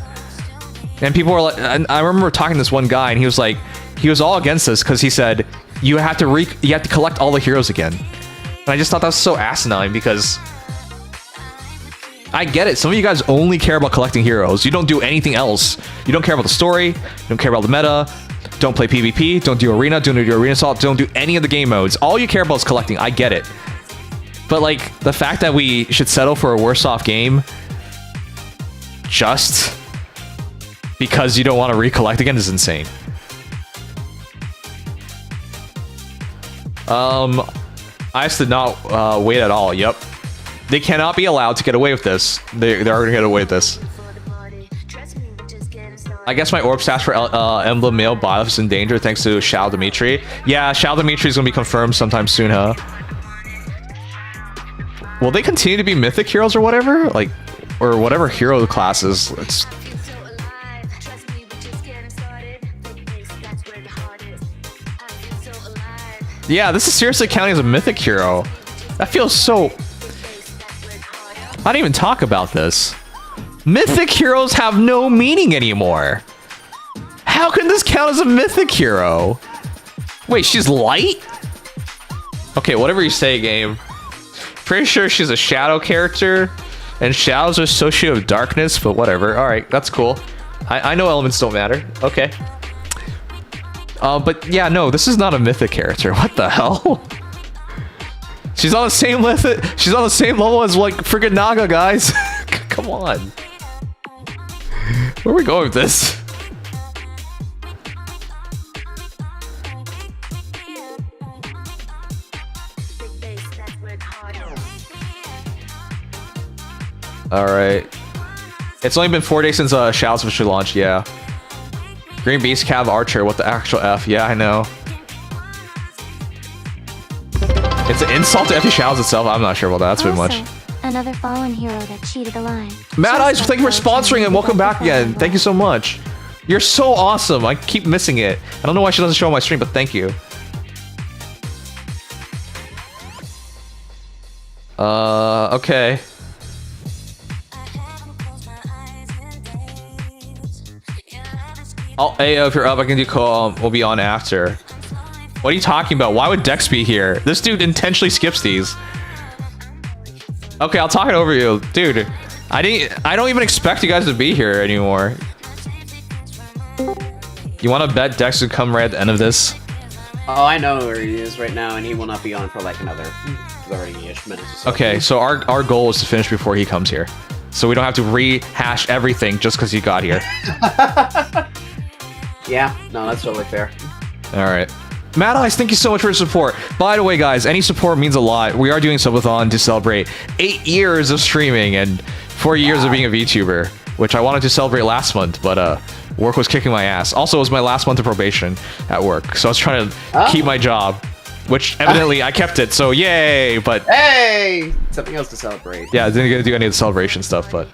And people were like, and I remember talking to this one guy, and he was like, he was all against this because he said you have to collect all the heroes again. And I just thought that was so asinine because I get it. Some of you guys only care about collecting heroes. You don't do anything else. You don't care about the story. You don't care about the meta. Don't play PvP. Don't do arena. Don't do arena assault. Don't do any of the game modes. All you care about is collecting. I get it. But like the fact that we should settle for a worse off game just because you don't want to recollect again is insane. Ice did not wait at all. Yep. They cannot be allowed to get away with this. They're going to get away with this. I guess my orb stats for Emblem male bios is in danger thanks to Shao Dimitri. Yeah, Shao Dimitri is going to be confirmed sometime soon, huh? Will they continue to be mythic heroes or whatever? Like, or whatever hero classes. It's... Yeah, this is seriously counting as a mythic hero. That feels so... I didn't even talk about this. Mythic heroes have no meaning anymore. How can this count as a mythic hero? Wait, she's light? Okay, whatever you say, game. Pretty sure she's a shadow character, and shadows are associated with darkness, but whatever. Alright, that's cool. I know elements don't matter. Okay. But yeah, no, this is not a mythic character. What the hell? She's on the same level. She's on the same level as like friggin' Naga, guys. Come on. Where are we going with this? All right. It's only been 4 days since Shao's officially launched. Yeah. Green Beast Cav Archer. What the actual F? Yeah, I know. It's an insult to Effie Shao's itself. I'm not sure about that. That's a bit much. Another fallen hero that cheated the line. Mad Eyes, thank you for sponsoring and welcome back again. Thank you so much. You're so awesome. I keep missing it. I don't know why she doesn't show on my stream, but thank you. Okay. If you're up, I can do call. We'll be on after. What are you talking about? Why would Dex be here? This dude intentionally skips these. Okay, I'll talk it over you. Dude, I don't even expect you guys to be here anymore. You want to bet Dex would come right at the end of this? Oh, I know where he is right now, and he will not be on for like another 30-ish minutes or so. Okay, so our goal is to finish before he comes here. So we don't have to rehash everything just because he got here. Yeah, no, that's totally fair. Alright. Mad Eyes, thank you so much for your support. By the way, guys, any support means a lot. We are doing Subathon to celebrate 8 years of streaming and 4 years of being a VTuber, which I wanted to celebrate last month, but work was kicking my ass. Also, it was my last month of probation at work, so I was trying to keep my job, which evidently I kept it, so yay, but... Hey! Something else to celebrate. Yeah, I didn't get to do any of the celebration stuff, but...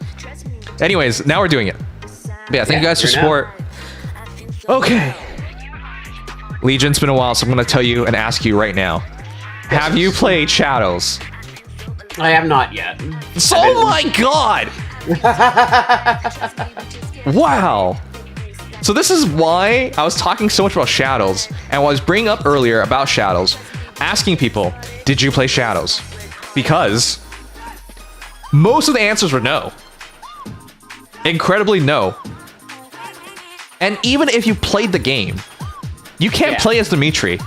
Anyways, now we're doing it. But yeah, thank you guys for support. Okay. Legion, it's been a while, so I'm going to tell you and ask you right now. Have you played Shadows? I have not yet. So, oh my god! Wow. So this is why I was talking so much about Shadows, and what I was bringing up earlier about Shadows, asking people, did you play Shadows? Because most of the answers were no. Incredibly no. And even if you played the game, you can't play as Dimitri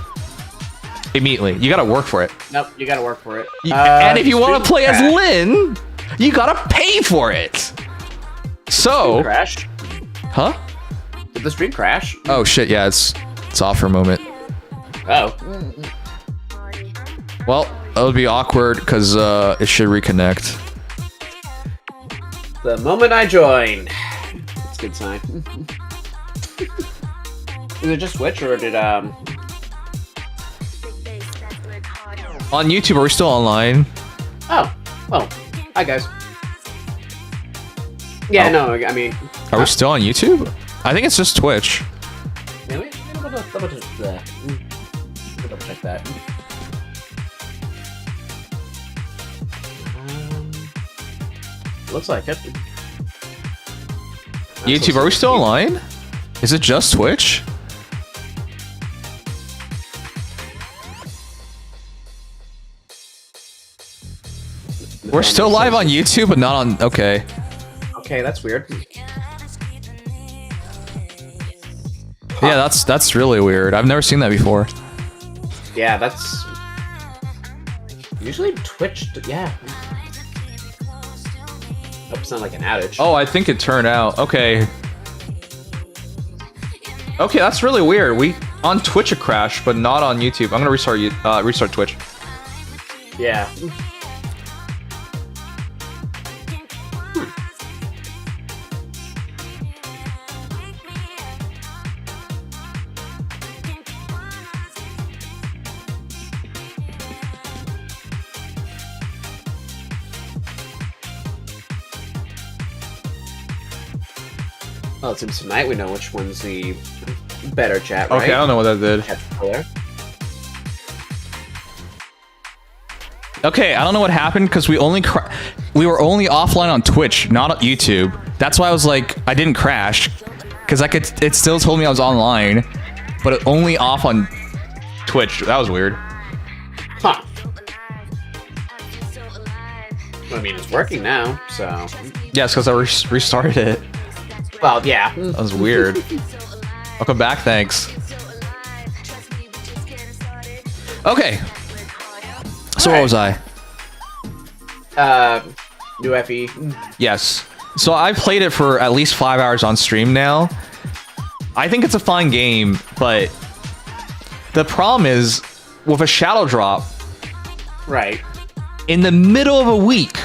immediately. You gotta work for it. Nope, you gotta work for it. And if you want to play as Lynn, you gotta pay for it. So, crash? Huh? Did the stream crash? Oh shit! Yeah, it's off for a moment. Oh. Well, that would be awkward because it should reconnect. The moment I join, it's a good sign. Is it just Twitch or did On YouTube, are we still online? Oh, well, hi guys. Yeah, no, I mean... Are we still on YouTube? I think it's just Twitch. Yeah, double check that. Looks like it. YouTube, are we still online? Is it just Twitch? We're still live on YouTube, but not on... Okay. Okay, that's weird. Yeah, that's really weird. I've never seen that before. Yeah, that's... Usually Twitch... Yeah. Hope it's not like an outage. Oh, I think it turned out. Okay. Okay, that's really weird. We... On Twitch it crashed, but not on YouTube. I'm gonna restart Twitch. Yeah. Well, it seems tonight we know which one's the better chat, right? Okay, I don't know what that did. Okay, I don't know what happened because we were only offline on Twitch, not on YouTube. That's why I was like, I didn't crash because it still told me I was online, but it only off on Twitch. That was weird. Huh. I mean, it's working now, so... Yeah, it's because I restarted it. Well, yeah. That was weird. Welcome back, thanks. Okay. So what was I? New FE. Yes. So I've played it for at least 5 hours on stream now. I think it's a fine game, but the problem is with a shadow drop. Right. In the middle of a week,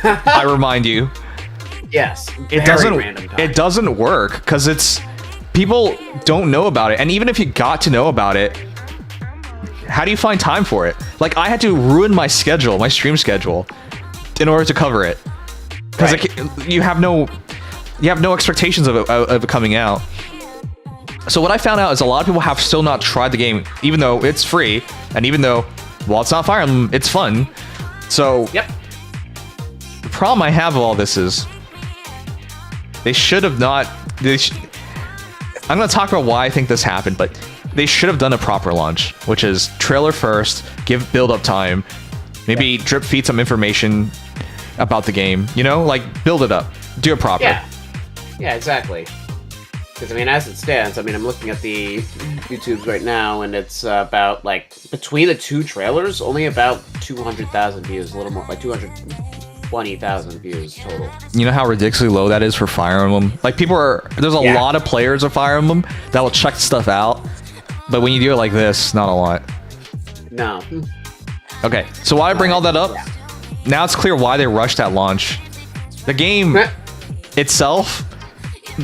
I remind you. Yes. It doesn't work because it's people don't know about it, and even if you got to know about it, how do you find time for it? Like I had to ruin my schedule, my stream schedule, in order to cover it because you have no expectations of it coming out. So what I found out is a lot of people have still not tried the game, even though it's free, and even though while it's not Fire Emblem, it's fun. So yep. The problem I have with all this is they should have not. I'm going to talk about why I think this happened, but they should have done a proper launch, which is trailer first, give build-up time, maybe drip feed some information about the game, you know? Like, build it up. Do it proper. Yeah. Yeah, exactly. Because, I mean, as it stands, I mean, I'm looking at the YouTubes right now, and it's about, like, between the two trailers, only about 200,000 views, a little more, like 220,000 views total. You know how ridiculously low that is for Fire Emblem? Like, there's a lot of players of Fire Emblem that will check stuff out, but when you do it like this, not a lot. No. Okay, so why I bring all that up? Yeah. Now it's clear why they rushed that launch. The game itself,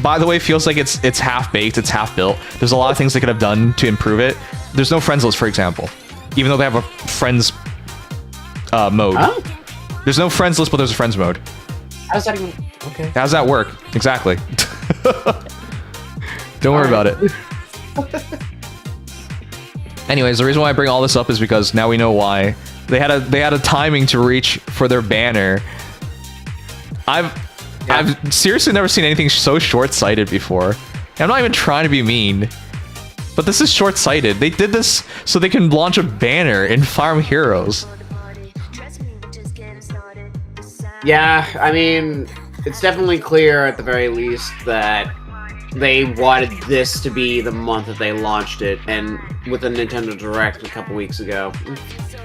by the way, feels like it's half-baked, it's half-built. There's a lot of things they could have done to improve it. There's no friends list, for example, even though they have a friends mode. Huh? There's no friends list, but there's a friends mode. How's that even... Okay. How's that work? Exactly. Don't worry about it. Anyways, the reason why I bring all this up is because now we know why. They had a timing to reach for their banner. I've seriously never seen anything so short-sighted before. And I'm not even trying to be mean, but this is short-sighted. They did this so they can launch a banner in Fire Emblem Heroes. Yeah, I mean, it's definitely clear at the very least that they wanted this to be the month that they launched it, and with the Nintendo Direct a couple weeks ago,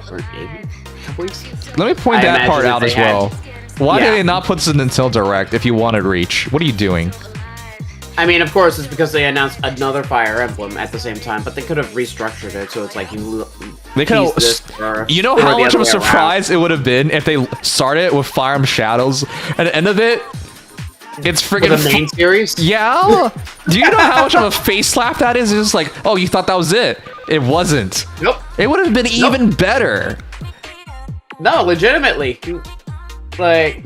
or maybe a couple weeks. Let me point that part out as well. Why Yeah. did they not put this in Nintendo Direct if you wanted Reach? What are you doing? I mean, of course, it's because they announced another Fire Emblem at the same time, but they could have restructured it so it's like They could have. piece this or You know or how the much other of a way around. surprise it would have been if they started with Fire Emblem Shadows, and at the end of it, it's For freaking the main series? Yeah. Do you know how much of a face slap that is? It's just like, oh, you thought that was it? It wasn't. Nope. It would have been even better. No, legitimately. Like,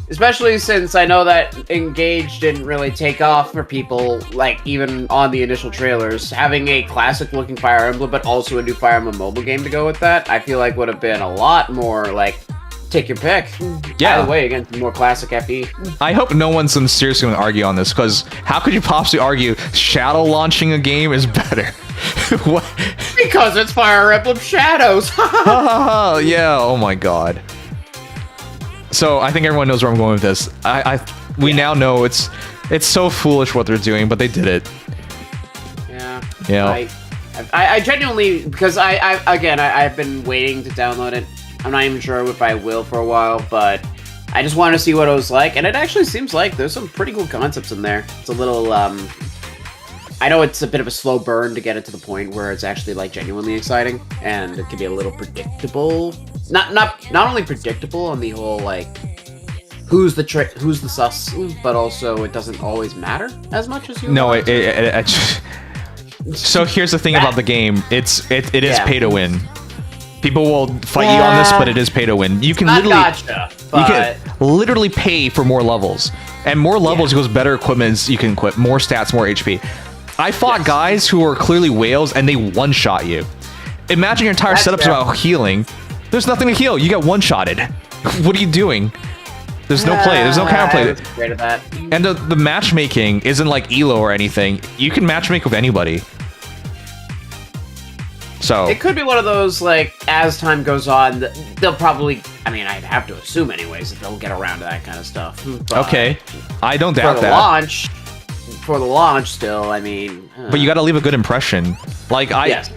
especially since I know that Engage didn't really take off for people, like, even on the initial trailers. Having a classic-looking Fire Emblem, but also a new Fire Emblem mobile game to go with that, I feel like would have been a lot more, like, take your pick. Yeah. Either way, against more classic FE. I hope no one's seriously going to argue on this, because how could you possibly argue Shadow launching a game is better? What? Because it's Fire Emblem Shadows! Yeah, oh my god. So I think everyone knows where I'm going with this. We now know it's so foolish what they're doing, but they did it. Yeah. Yeah. I genuinely, because I've been waiting to download it. I'm not even sure if I will for a while, but I just wanted to see what it was like, and it actually seems like there's some pretty cool concepts in there. It's a little, I know it's a bit of a slow burn to get it to the point where it's actually, like, genuinely exciting, and it can be a little predictable. Not only predictable on the whole, like, who's the sus, but also it doesn't always matter as much as you No, want. So here's the thing about the game. It is Yeah. pay to win. People will fight you on this, but it is pay to win. You can Not literally Gacha, you but can literally pay for more levels. And more levels equals better equipment you can equip, more stats, more HP. I fought guys who were clearly whales and they one-shot you. Imagine your entire That's setup's fair. about healing. There's nothing to heal. You get one-shotted. What are you doing? There's no play. There's no I counterplay. was afraid of that. And the matchmaking isn't like ELO or anything. You can matchmake with anybody. So It could be one of those, like, as time goes on, they'll probably, I mean, I'd have to assume anyways that they'll get around to that kind of stuff. But okay, I don't For doubt the that. launch, still, I mean... But you got to leave a good impression. Like Yes.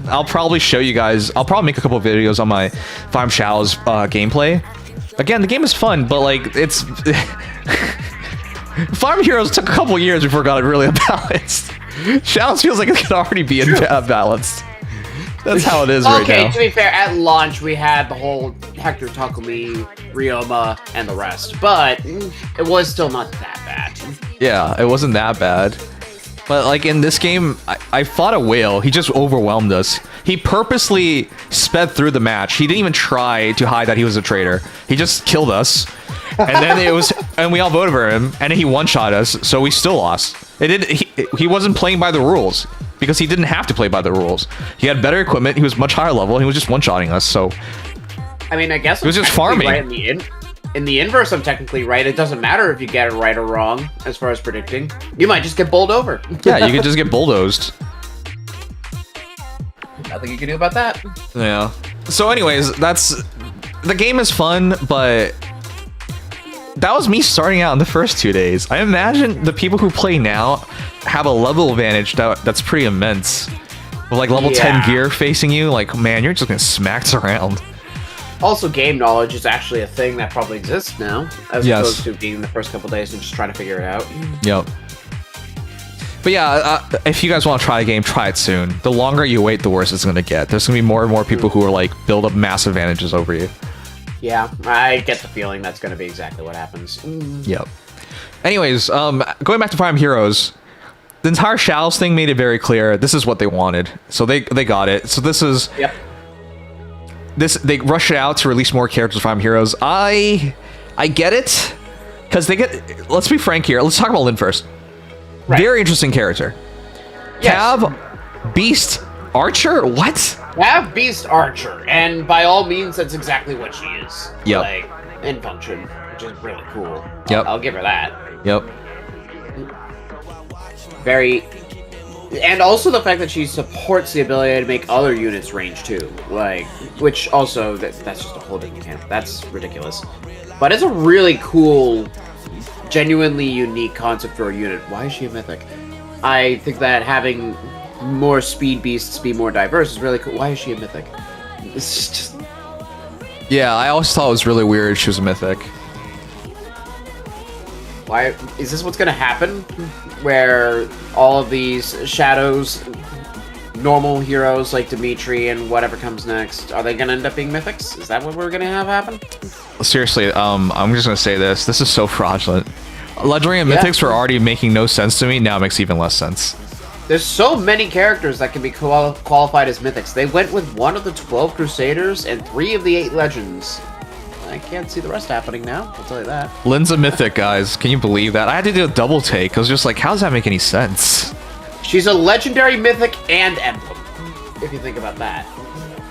I'll probably show you guys. I'll probably make a couple of videos on my Fire Emblem Shadows gameplay. Again, the game is fun, but like it's Fire Emblem Heroes took a couple years before it got it really balanced. Shadows feels like it could already be balanced. That's how it is right Okay, now. to be fair, at launch we had the whole Hector, Takumi, Ryoma, and the rest, but it was still not that bad. Yeah, it wasn't that bad. But like in this game, I fought a whale. He just overwhelmed us. He purposely sped through the match. He didn't even try to hide that he was a traitor. He just killed us. And then and we all voted for him, and then he one-shot us, so we still lost. He wasn't playing by the rules, because he didn't have to play by the rules. He had better equipment, he was much higher level, and he was just one-shotting us, so... I mean, I guess It was just technically farming. Right in the inverse, I'm technically right. It doesn't matter if you get it right or wrong, as far as predicting. You might just get bowled over. Yeah, you could just get bulldozed. Nothing you can do about that. Yeah. So anyways, the game is fun, but that was me starting out in the first 2 days. I imagine the people who play now have a level advantage that's pretty immense. With like level 10 gear facing you, like, man, you're just getting smacked around. Also, game knowledge is actually a thing that probably exists now, as Yes. opposed to being the first couple days and just trying to figure it out. Yep. But yeah, if you guys want to try a game, try it soon. The longer you wait, the worse it's going to get. There's going to be more and more people who are like build up massive advantages over you. Yeah, I get the feeling that's going to be exactly what happens. Yep. Anyways, going back to Fire Emblem Heroes, the entire Shadows thing made it very clear this is what they wanted. So they got it. So this is... Yep. They rush it out to release more characters of Fire Emblem Heroes. I get it. Because they get... Let's be frank here. Let's talk about Lyn first. Right. Very interesting character. Yes. Cav, Beast, Archer? What? Have Beast Archer, and by all means, that's exactly what she is. Yep. Like, in function, which is really cool. Yep. I'll give her that. Yep. Very... And also the fact that she supports the ability to make other units range too. Like, which also, that's just a whole different camp. That's ridiculous. But it's a really cool genuinely unique concept for a unit. Why is she a mythic? I think that having more speed beasts be more diverse is really cool. Why is she a mythic? It's just... Yeah, I always thought it was really weird she was a mythic. Why is this what's gonna happen? Where all of these shadows, normal heroes like Dimitri and whatever comes next, are they gonna end up being mythics? Is that what we're gonna have happen? Seriously, I'm just gonna say this. This is so fraudulent. Legendary and mythics were already making no sense to me. Now it makes even less sense. There's so many characters that can be qualified as mythics. They went with 1 of the 12 Crusaders and 3 of the 8 Legends. I can't see the rest happening now, I'll tell you that. Lynn's a mythic, guys. Can you believe that? I had to do a double take. I was just like, how does that make any sense? She's a legendary mythic and emblem, if you think about that.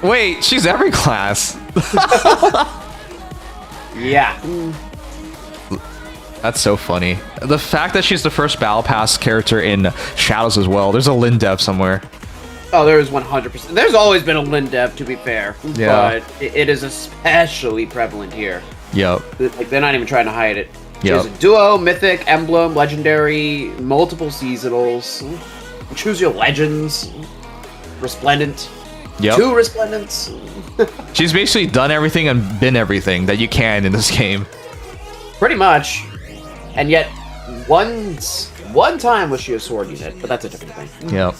Wait, she's every class. Yeah. That's so funny. The fact that she's the first Battle Pass character in Shadows as well. There's a Lynn dev somewhere. Oh, there is 100%. There's always been a Lynn dev, to be fair. Yeah. But it is especially prevalent here. Yep. Like, they're not even trying to hide it. She Yep. has a duo, mythic, emblem, legendary, multiple seasonals. Choose your legends. Resplendent. Yep. 2 resplendents. She's basically done everything and been everything that you can in this game. Pretty much. And yet, one time was she a sword unit, but that's a different thing. Yep.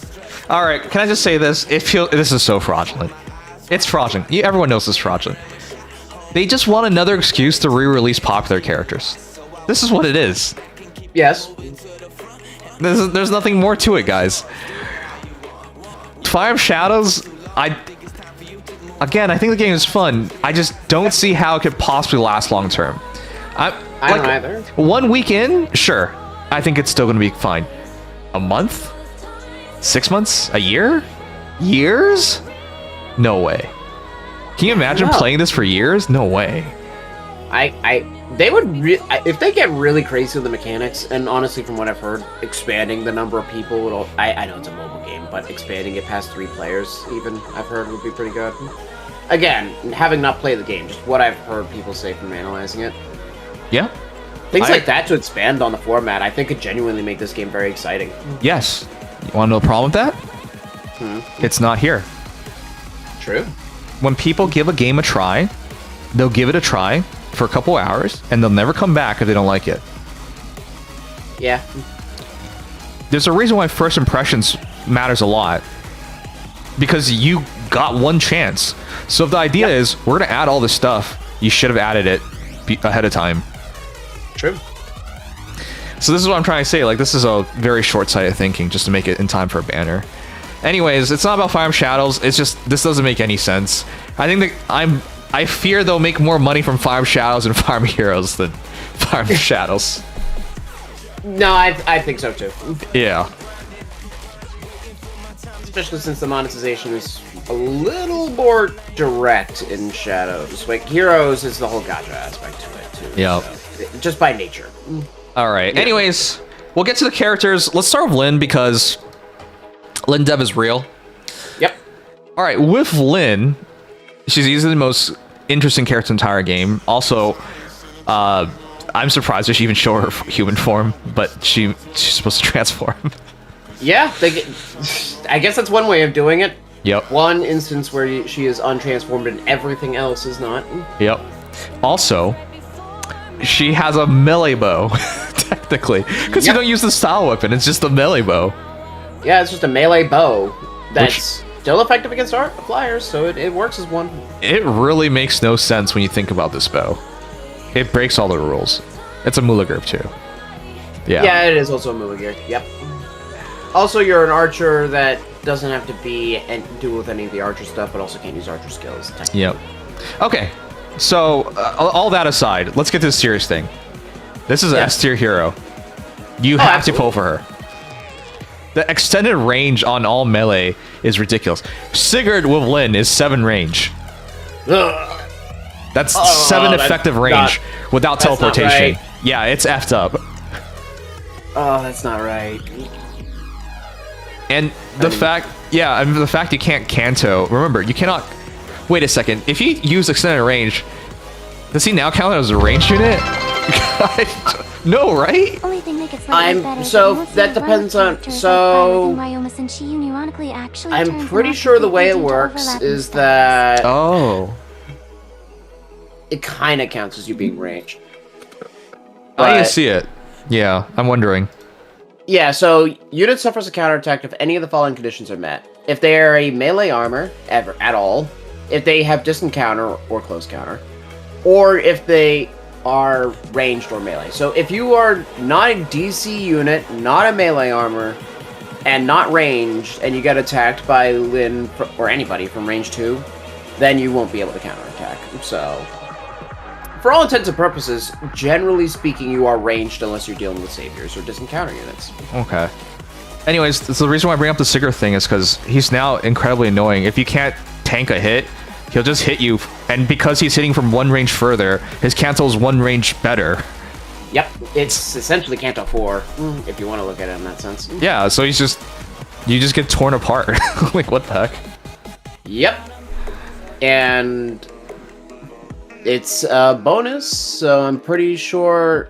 All right, can I just say this? This is so fraudulent. It's fraudulent. Everyone knows it's fraudulent. They just want another excuse to re-release popular characters. This is what it is. Yes. There's nothing more to it, guys. Fire Emblem Shadows, I think the game is fun. I just don't see how it could possibly last long term. I don't either. 1 week in, sure. I think it's still going to be fine. A month? 6 months? A year? Years? No way. Can you imagine playing this for years? No way. They would if they get really crazy with the mechanics, and honestly, from what I've heard, expanding the number of people would. I know it's a mobile game, but expanding it past 3 players, even I've heard would be pretty good. Again, having not played the game, just what I've heard people say from analyzing it. Yeah. Things like that to expand on the format, I think could genuinely make this game very exciting. Yes. You want to know the problem with that? It's not here. True. When people give a game a try, they'll give it a try for a couple hours, and they'll never come back if they don't like it. Yeah. There's a reason why first impressions matters a lot. Because you got one chance. So if the idea is, we're going to add all this stuff, you should have added it ahead of time. True. So this is what I'm trying to say. Like, this is a very short-sighted thinking just to make it in time for a banner. Anyways, it's not about Fire Emblem Shadows. It's just, this doesn't make any sense. I think that I fear they'll make more money from Fire Emblem Shadows and Fire Emblem Heroes than Fire Emblem Shadows. No, I think so too. Yeah. Especially since the monetization is a little more direct in Shadows. Like, Heroes is the whole gacha aspect to it too. Yeah. So, just by nature. All right. Yeah. Anyways, we'll get to the characters. Let's start with Lynn because Lynn dev is real. Yep. All right. With Lynn, she's easily the most interesting character in the entire game. Also, I'm surprised that she even show her human form, but she's supposed to transform. Yeah, I guess that's one way of doing it. Yep. One instance where she is untransformed and everything else is not. Yep. Also, she has a melee bow, technically, because you don't use the style weapon. It's just a melee bow. Yeah, it's just a melee bow that's still effective against flyers, so it works as one. It really makes no sense when you think about this bow. It breaks all the rules. It's a Mulliger too. Yeah. Yeah, it is also a Mulliger. Yep. Also, you're an archer that doesn't have to be and do with any of the archer stuff, but also can't use archer skills. Yep. Okay. So, all that aside, let's get to the serious thing. This is an S-tier hero. You have to pull for her. The extended range on all melee is ridiculous. Sigurd with Lynn is 7 range. Ugh. That's 7 effective range without teleportation. Right. Yeah, it's effed up. Oh, that's not right. And the fact you can't Kanto. Remember, you cannot. Wait a second. If you use extended range, does he now count as a ranged unit? No, right? Only thing make it slightly better is so that most of that the depends Violet on characters so. like Violet and Ryoma, since she unironically actually I'm turns pretty them sure the off way it completely due to works overlapping is styles. that Oh. it kind of counts as you being ranged. I didn't But- see it. Yeah, I'm wondering. Yeah, so unit suffers a counterattack if any of the following conditions are met. If they are a melee armor, ever at all, if they have distant counter or close counter, or if they are ranged or melee. So if you are not a DC unit, not a melee armor, and not ranged, and you get attacked by Lyn or anybody from range 2, then you won't be able to counterattack. So, for all intents and purposes, generally speaking, you are ranged unless you're dealing with saviors or distant counter units. Okay. Anyways, so the reason why I bring up the Sigurd thing is because he's now incredibly annoying. If you can't tank a hit, he'll just hit you, and because he's hitting from one range further, his cancel's one range better. Yep, it's essentially Canto 4, if you want to look at it in that sense. Yeah, so you just get torn apart. Like, what the heck? Yep. And it's a bonus, so I'm pretty sure...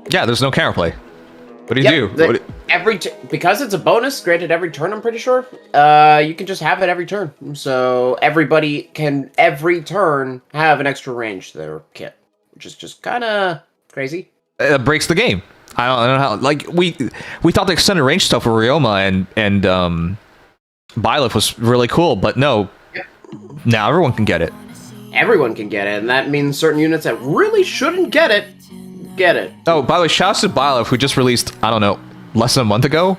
Yeah, there's no counterplay. What do you do? the- because it's a bonus, granted every turn, I'm pretty sure, you can just have it every turn. So everybody can, every turn, have an extra range to their kit, which is just kind of crazy. It breaks the game. I don't know how. Like, we thought the extended range stuff with Ryoma and Byleth was really cool, but no. Yep. Now everyone can get it. Everyone can get it, and that means certain units that really shouldn't get it. Oh, by the way, shouts to Byleth, who just released, I don't know, less than a month ago.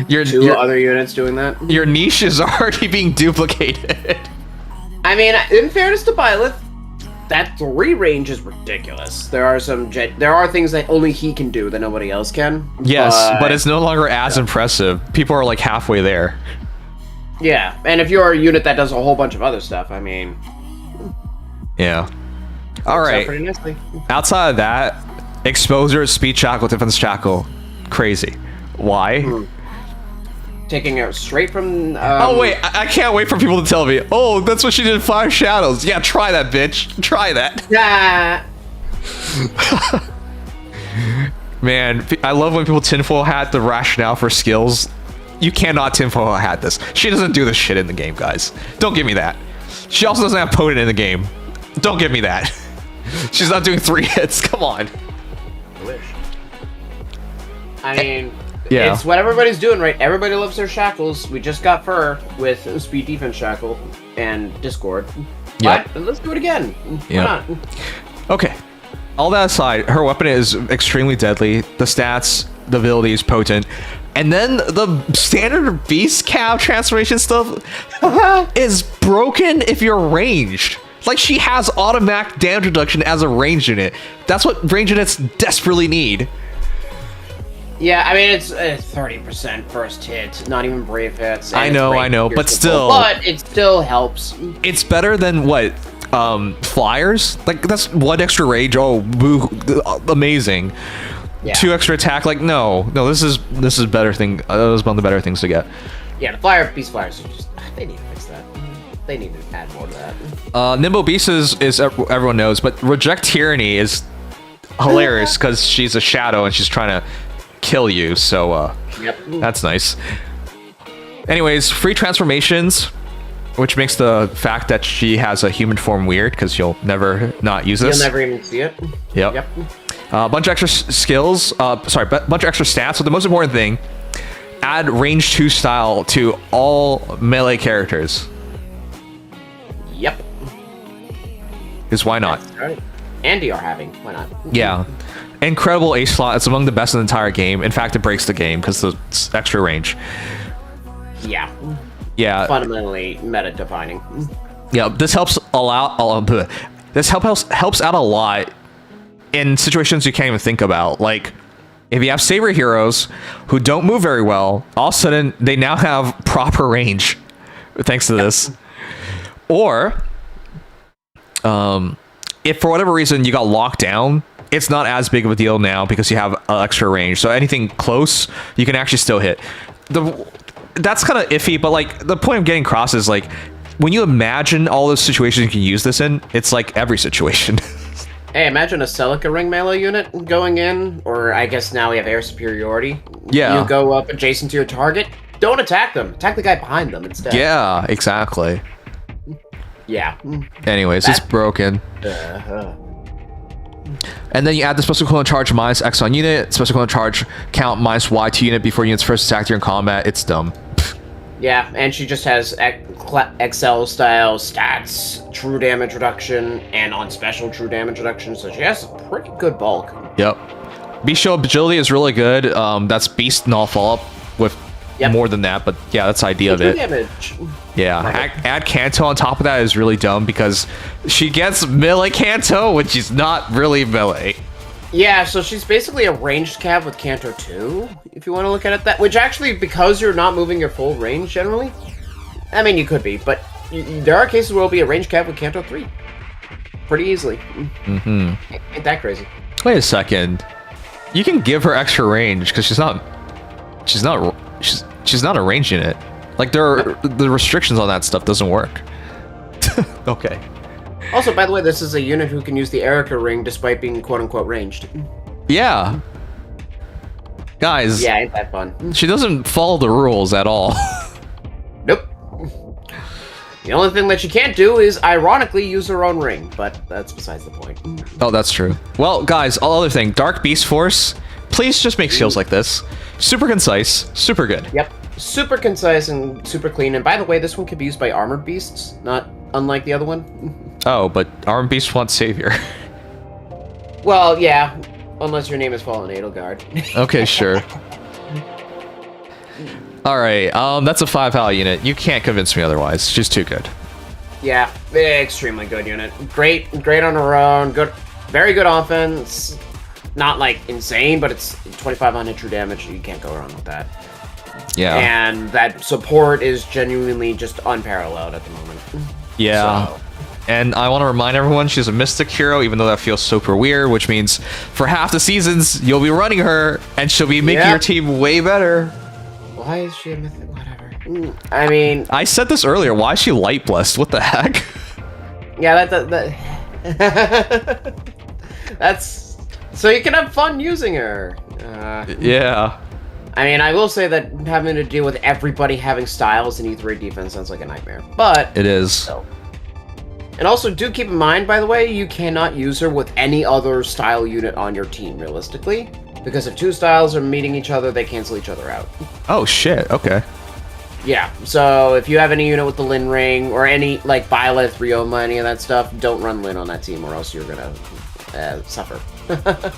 Two other units doing that. Your niche is already being duplicated. I mean, in fairness to Byleth, that 3 range is ridiculous. There are things that only he can do that nobody else can. Yes, but it's no longer as impressive. People are like halfway there. Yeah, and if you're a unit that does a whole bunch of other stuff, I mean... Yeah. All works out right. pretty nicely. Outside of that, exposure, speed shackle, defense shackle, crazy. Why? Taking it straight from... Oh wait, I can't wait for people to tell me. Oh, that's what she did in Fire Shadows. Yeah, try that, bitch. Try that. Yeah. Man, I love when people tinfoil hat the rationale for skills. You cannot tinfoil hat this. She doesn't do this shit in the game, guys. Don't give me that. She also doesn't have potent in the game. Don't give me that. She's not doing 3 hits. Come on. I wish. I mean... Yeah. It's what everybody's doing, right? Everybody loves their shackles. We just got Fur with Speed Defense Shackle and Discord. Yep. But let's do it again. Why Yep. not? Okay. All that aside, her weapon is extremely deadly. The stats, the ability is potent. And then the standard beast cab transformation stuff is broken if you're ranged. Like, she has automatic damage reduction as a ranged unit. That's what ranged units desperately need. Yeah, I mean, it's 30% first hit, not even brave hits. and I it's know, brave I know, but pierceable, still. But it still helps. It's better than what? Flyers? Like, that's 1 extra rage. Oh, boo, amazing. Yeah. 2 extra attack. Like, no, this is better thing. That was one of the better things to get. Yeah, the beast flyers are just, they need to fix that. They need to add more to that. Nimble Beast is everyone knows, but Reject Tyranny is hilarious because she's a shadow and she's trying to kill you. So Yep. that's nice. Anyways, free transformations, which makes the fact that she has a human form weird because you'll never not use this. You'll never even see it. Yep. A bunch of extra skills. Bunch of extra stats. But the most important thing, add range 2 style to all melee characters. Yep. Because why not? That's right. And DR having. Why not? Yeah. Incredible ace slot. It's among the best in the entire game. In fact, it breaks the game because it's extra range. Yeah. Yeah. Fundamentally meta-defining. Yeah. This helps helps out a lot in situations you can't even think about. Like, if you have saber heroes who don't move very well, all of a sudden they now have proper range thanks to this. Or, if for whatever reason you got locked down, it's not as big of a deal now because you have extra range. So anything close, you can actually still hit. That's kind of iffy, but like the point of getting across is like when you imagine all those situations you can use this in, it's like every situation. Hey, imagine a Celica ring melee unit going in, or I guess now we have air superiority. Yeah. You go up adjacent to your target. Don't attack them. Attack the guy behind them instead. Yeah, exactly. Yeah. Anyways, it's broken. And then you add the special equivalent charge minus X on unit, special equivalent charge count minus Y to unit before units first attack during combat. It's dumb. Yeah, and she just has XL style stats, true damage reduction, and on special true damage reduction, so she has a pretty good bulk. Yep. Beast Show agility is really good. That's beast and all follow up with more than that, but yeah, that's the idea of it. Damage. Yeah, add Kanto on top of that is really dumb because she gets melee Kanto, which is not really melee. Yeah, so she's basically a ranged cav with Canto 2, if you want to look at it that. Which actually, because you're not moving your full range generally, I mean, you could be, but there are cases where it'll be a ranged cav with Canto 3. Pretty easily. Mm-hmm. Ain't that crazy. Wait a second. You can give her extra range because she's not a range unit. Like the restrictions on that stuff doesn't work. Okay. Also, by the way, this is a unit who can use the Erica ring despite being quote-unquote ranged. Yeah. Guys. Yeah, ain't that fun. She doesn't follow the rules at all. Nope. The only thing that she can't do is, ironically, use her own ring, but that's besides the point. Oh, that's true. Well, guys, other thing. Dark Beast Force, please just make skills like this. Super concise, super good. Yep. Super concise and super clean. And by the way, this one can be used by armored beasts, not unlike the other one. Oh, but Armed Beast wants Savior. Well, yeah. Unless your name is Fallen Edelgard. Okay, sure. Alright, that's a 5 unit. You can't convince me otherwise. She's too good. Yeah, extremely good unit. Great on her own. Good, very good offense. Not like insane, but it's 2500 true damage. You can't go wrong with that. Yeah. And that support is genuinely just unparalleled at the moment. Yeah. So. And I want to remind everyone she's a Mystic hero, even though that feels super weird, which means for half the seasons, you'll be running her, and she'll be making your team way better. Why is she a mythic? Whatever. I mean... I said this earlier. Why is she light blessed? What the heck? Yeah, that's... So you can have fun using her. Yeah. I mean, I will say that having to deal with everybody having styles in E3 defense sounds like a nightmare. But... It is. So. And also, do keep in mind, by the way, you cannot use her with any other style unit on your team, realistically. Because if two styles are meeting each other, they cancel each other out. Oh, shit. Okay. Yeah, so if you have any unit with the Lin Ring, or any, like, Byleth, Ryoma, any of that stuff, don't run Lin on that team, or else you're gonna suffer.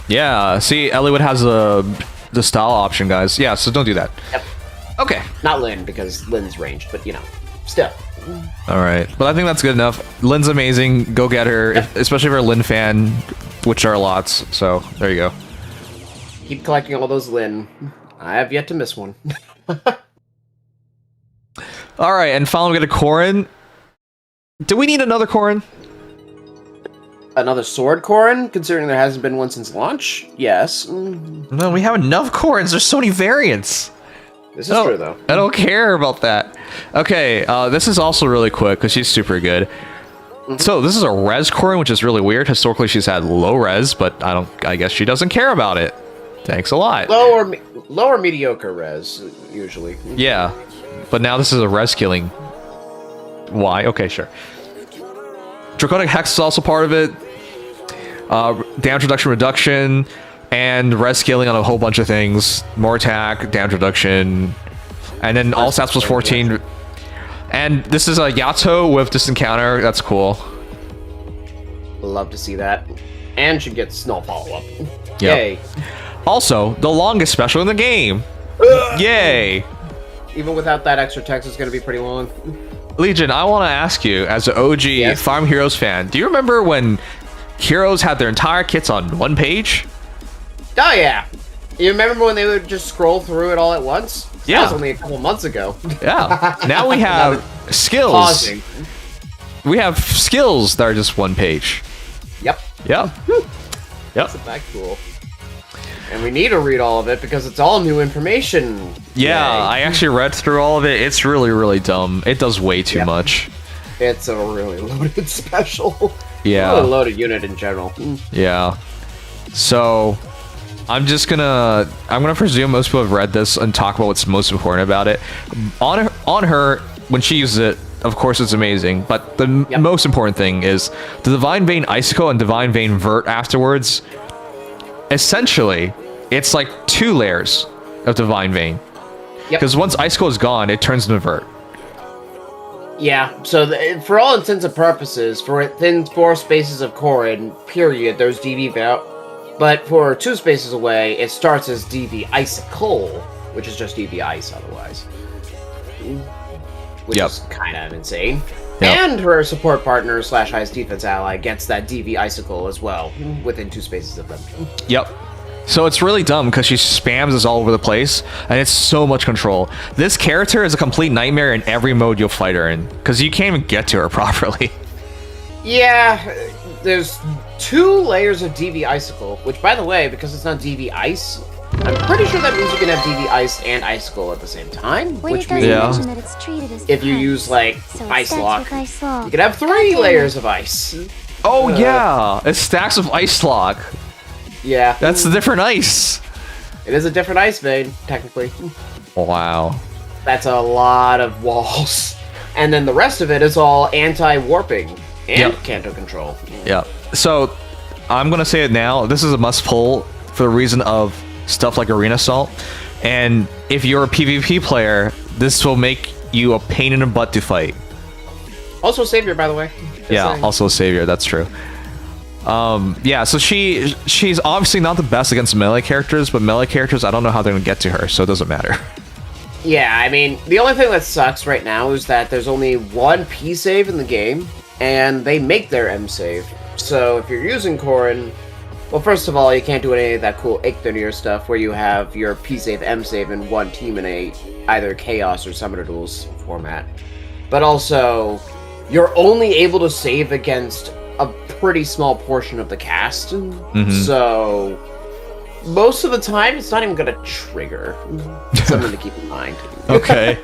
Yeah, see, Eliwood has the style option, guys. Yeah, so don't do that. Yep. Okay. Not Lin, because Lin's ranged, but, you know, still. Alright, but I think that's good enough. Lin's amazing. Go get her, especially if you're a Lin fan, which are lots, so there you go. Keep collecting all those Lin. I have yet to miss one. Alright, and finally we get a Corrin. Do we need another Corrin? Another sword Corrin, considering there hasn't been one since launch? Yes. No, we have enough Corrins. There's so many variants. This is true, though. I don't care about that. Okay, this is also really quick because she's super good. So this is a res Corrin, which is really weird. Historically, she's had low res, but I guess she doesn't care about it. Thanks a lot. Lower mediocre res, usually. Yeah, but now this is a res killing. Why? Okay, sure. Draconic Hex is also part of it. Damage reduction, and res scaling on a whole bunch of things. More attack, damage reduction, and then all stats plus 14. And this is a Yato with distant counter. That's cool. Love to see that. And she gets snow follow-up. Yep. Yay. Also, the longest special in the game. Yay. Even without that extra text, it's going to be pretty long. Legion, I want to ask you, as an OG Fire Emblem Heroes fan, do you remember when Heroes had their entire kits on one page? Oh, yeah. You remember when they would just scroll through it all at once? Yeah. That was only a couple months ago. Yeah. Now we have skills. Pausing. We have skills that are just one page. Yep. Yep. Yep. Isn't that cool? And we need to read all of it because it's all new information. Yeah, Yay. I actually read through all of it. It's really, really dumb. It does way too much. It's a really loaded special. Yeah. Really loaded unit in general. Yeah. So I'm gonna presume most people have read this and talk about what's most important about it. On her when she uses it, of course it's amazing, but the most important thing is the Divine Vein Icicle and Divine Vein Vert afterwards. Essentially, it's like 2 layers of Divine Vein. Because once Icicle is gone, it turns into Vert. Yeah, so for all intents and purposes, for within 4 spaces of Corrin, period, there's DV Vert. But for 2 spaces away, it starts as DV Icicle, which is just DV Ice otherwise. Which is kind of insane. And her support partner / highest defense ally gets that DV Icicle as well, within 2 spaces of them. Yep. So it's really dumb because she spams this all over the place, and it's so much control. This character is a complete nightmare in every mode you'll fight her in, because you can't even get to her properly. Yeah, there's 2 layers of DV Icicle, which, by the way, because it's not DV Ice, I'm pretty sure that means you can have DV Ice and Icicle at the same time, which means that it's treated as if you defense, use, like, so it Ice starts Lock, with Ice Lock. you can have 3 layers of Ice. Oh, yeah! It stacks with Ice Lock. Yeah. That's a different ice. It is a different ice vein, technically. Wow. That's a lot of walls. And then the rest of it is all anti-warping and Canto control. Yeah. So, I'm gonna say it now. This is a must pull for the reason of stuff like Arena Assault. And if you're a PvP player, this will make you a pain in the butt to fight. Also a savior, by the way. Yeah, also a savior, that's true. Yeah, so she's obviously not the best against melee characters, but melee characters, I don't know how they're gonna get to her, so it doesn't matter. Yeah, I mean, the only thing that sucks right now is that there's only 1 P save in the game, and they make their M save. So if you're using Corrin, well, first of all, you can't do any of that cool Ichthonir stuff where you have your P save M save in 1 team in either Chaos or Summoner Duels format. But also, you're only able to save against a pretty small portion of the cast, so most of the time it's not even gonna trigger. Something to keep in mind. Okay.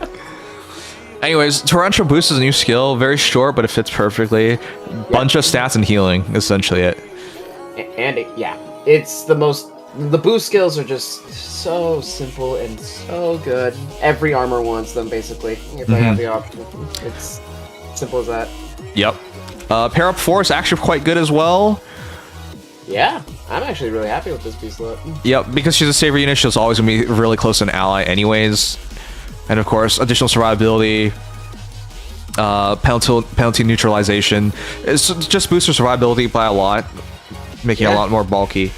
Anyways, Torrential Boost is a new skill, very short, but it fits perfectly. Bunch of stats and healing, essentially it. And it's the boost skills are just so simple and so good. Every armor wants them, basically, if they have the option. It's simple as that. Yep. Pair up 4 is actually quite good as well. Yeah, I'm actually really happy with this beast lot. Yep, because she's a savior unit, she's always going to be really close to an ally anyways. And of course, additional survivability, penalty neutralization. It's just boosts her survivability by a lot, making it a lot more bulky.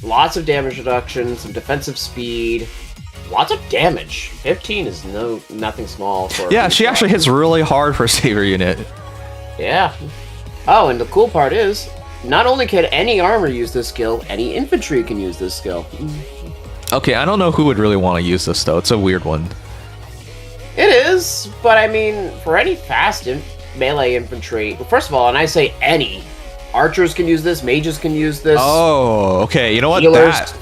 Lots of damage reduction, some defensive speed, lots of damage. 15 is nothing small for. Yeah, she actually hits really hard for a savior unit. Yeah. Oh, and the cool part is, not only can any armor use this skill, any infantry can use this skill. Okay, I don't know who would really want to use this, though. It's a weird one. It is, but I mean, for any fast melee infantry, first of all, and I say any, archers can use this, mages can use this. Oh, okay. You know what? Healers.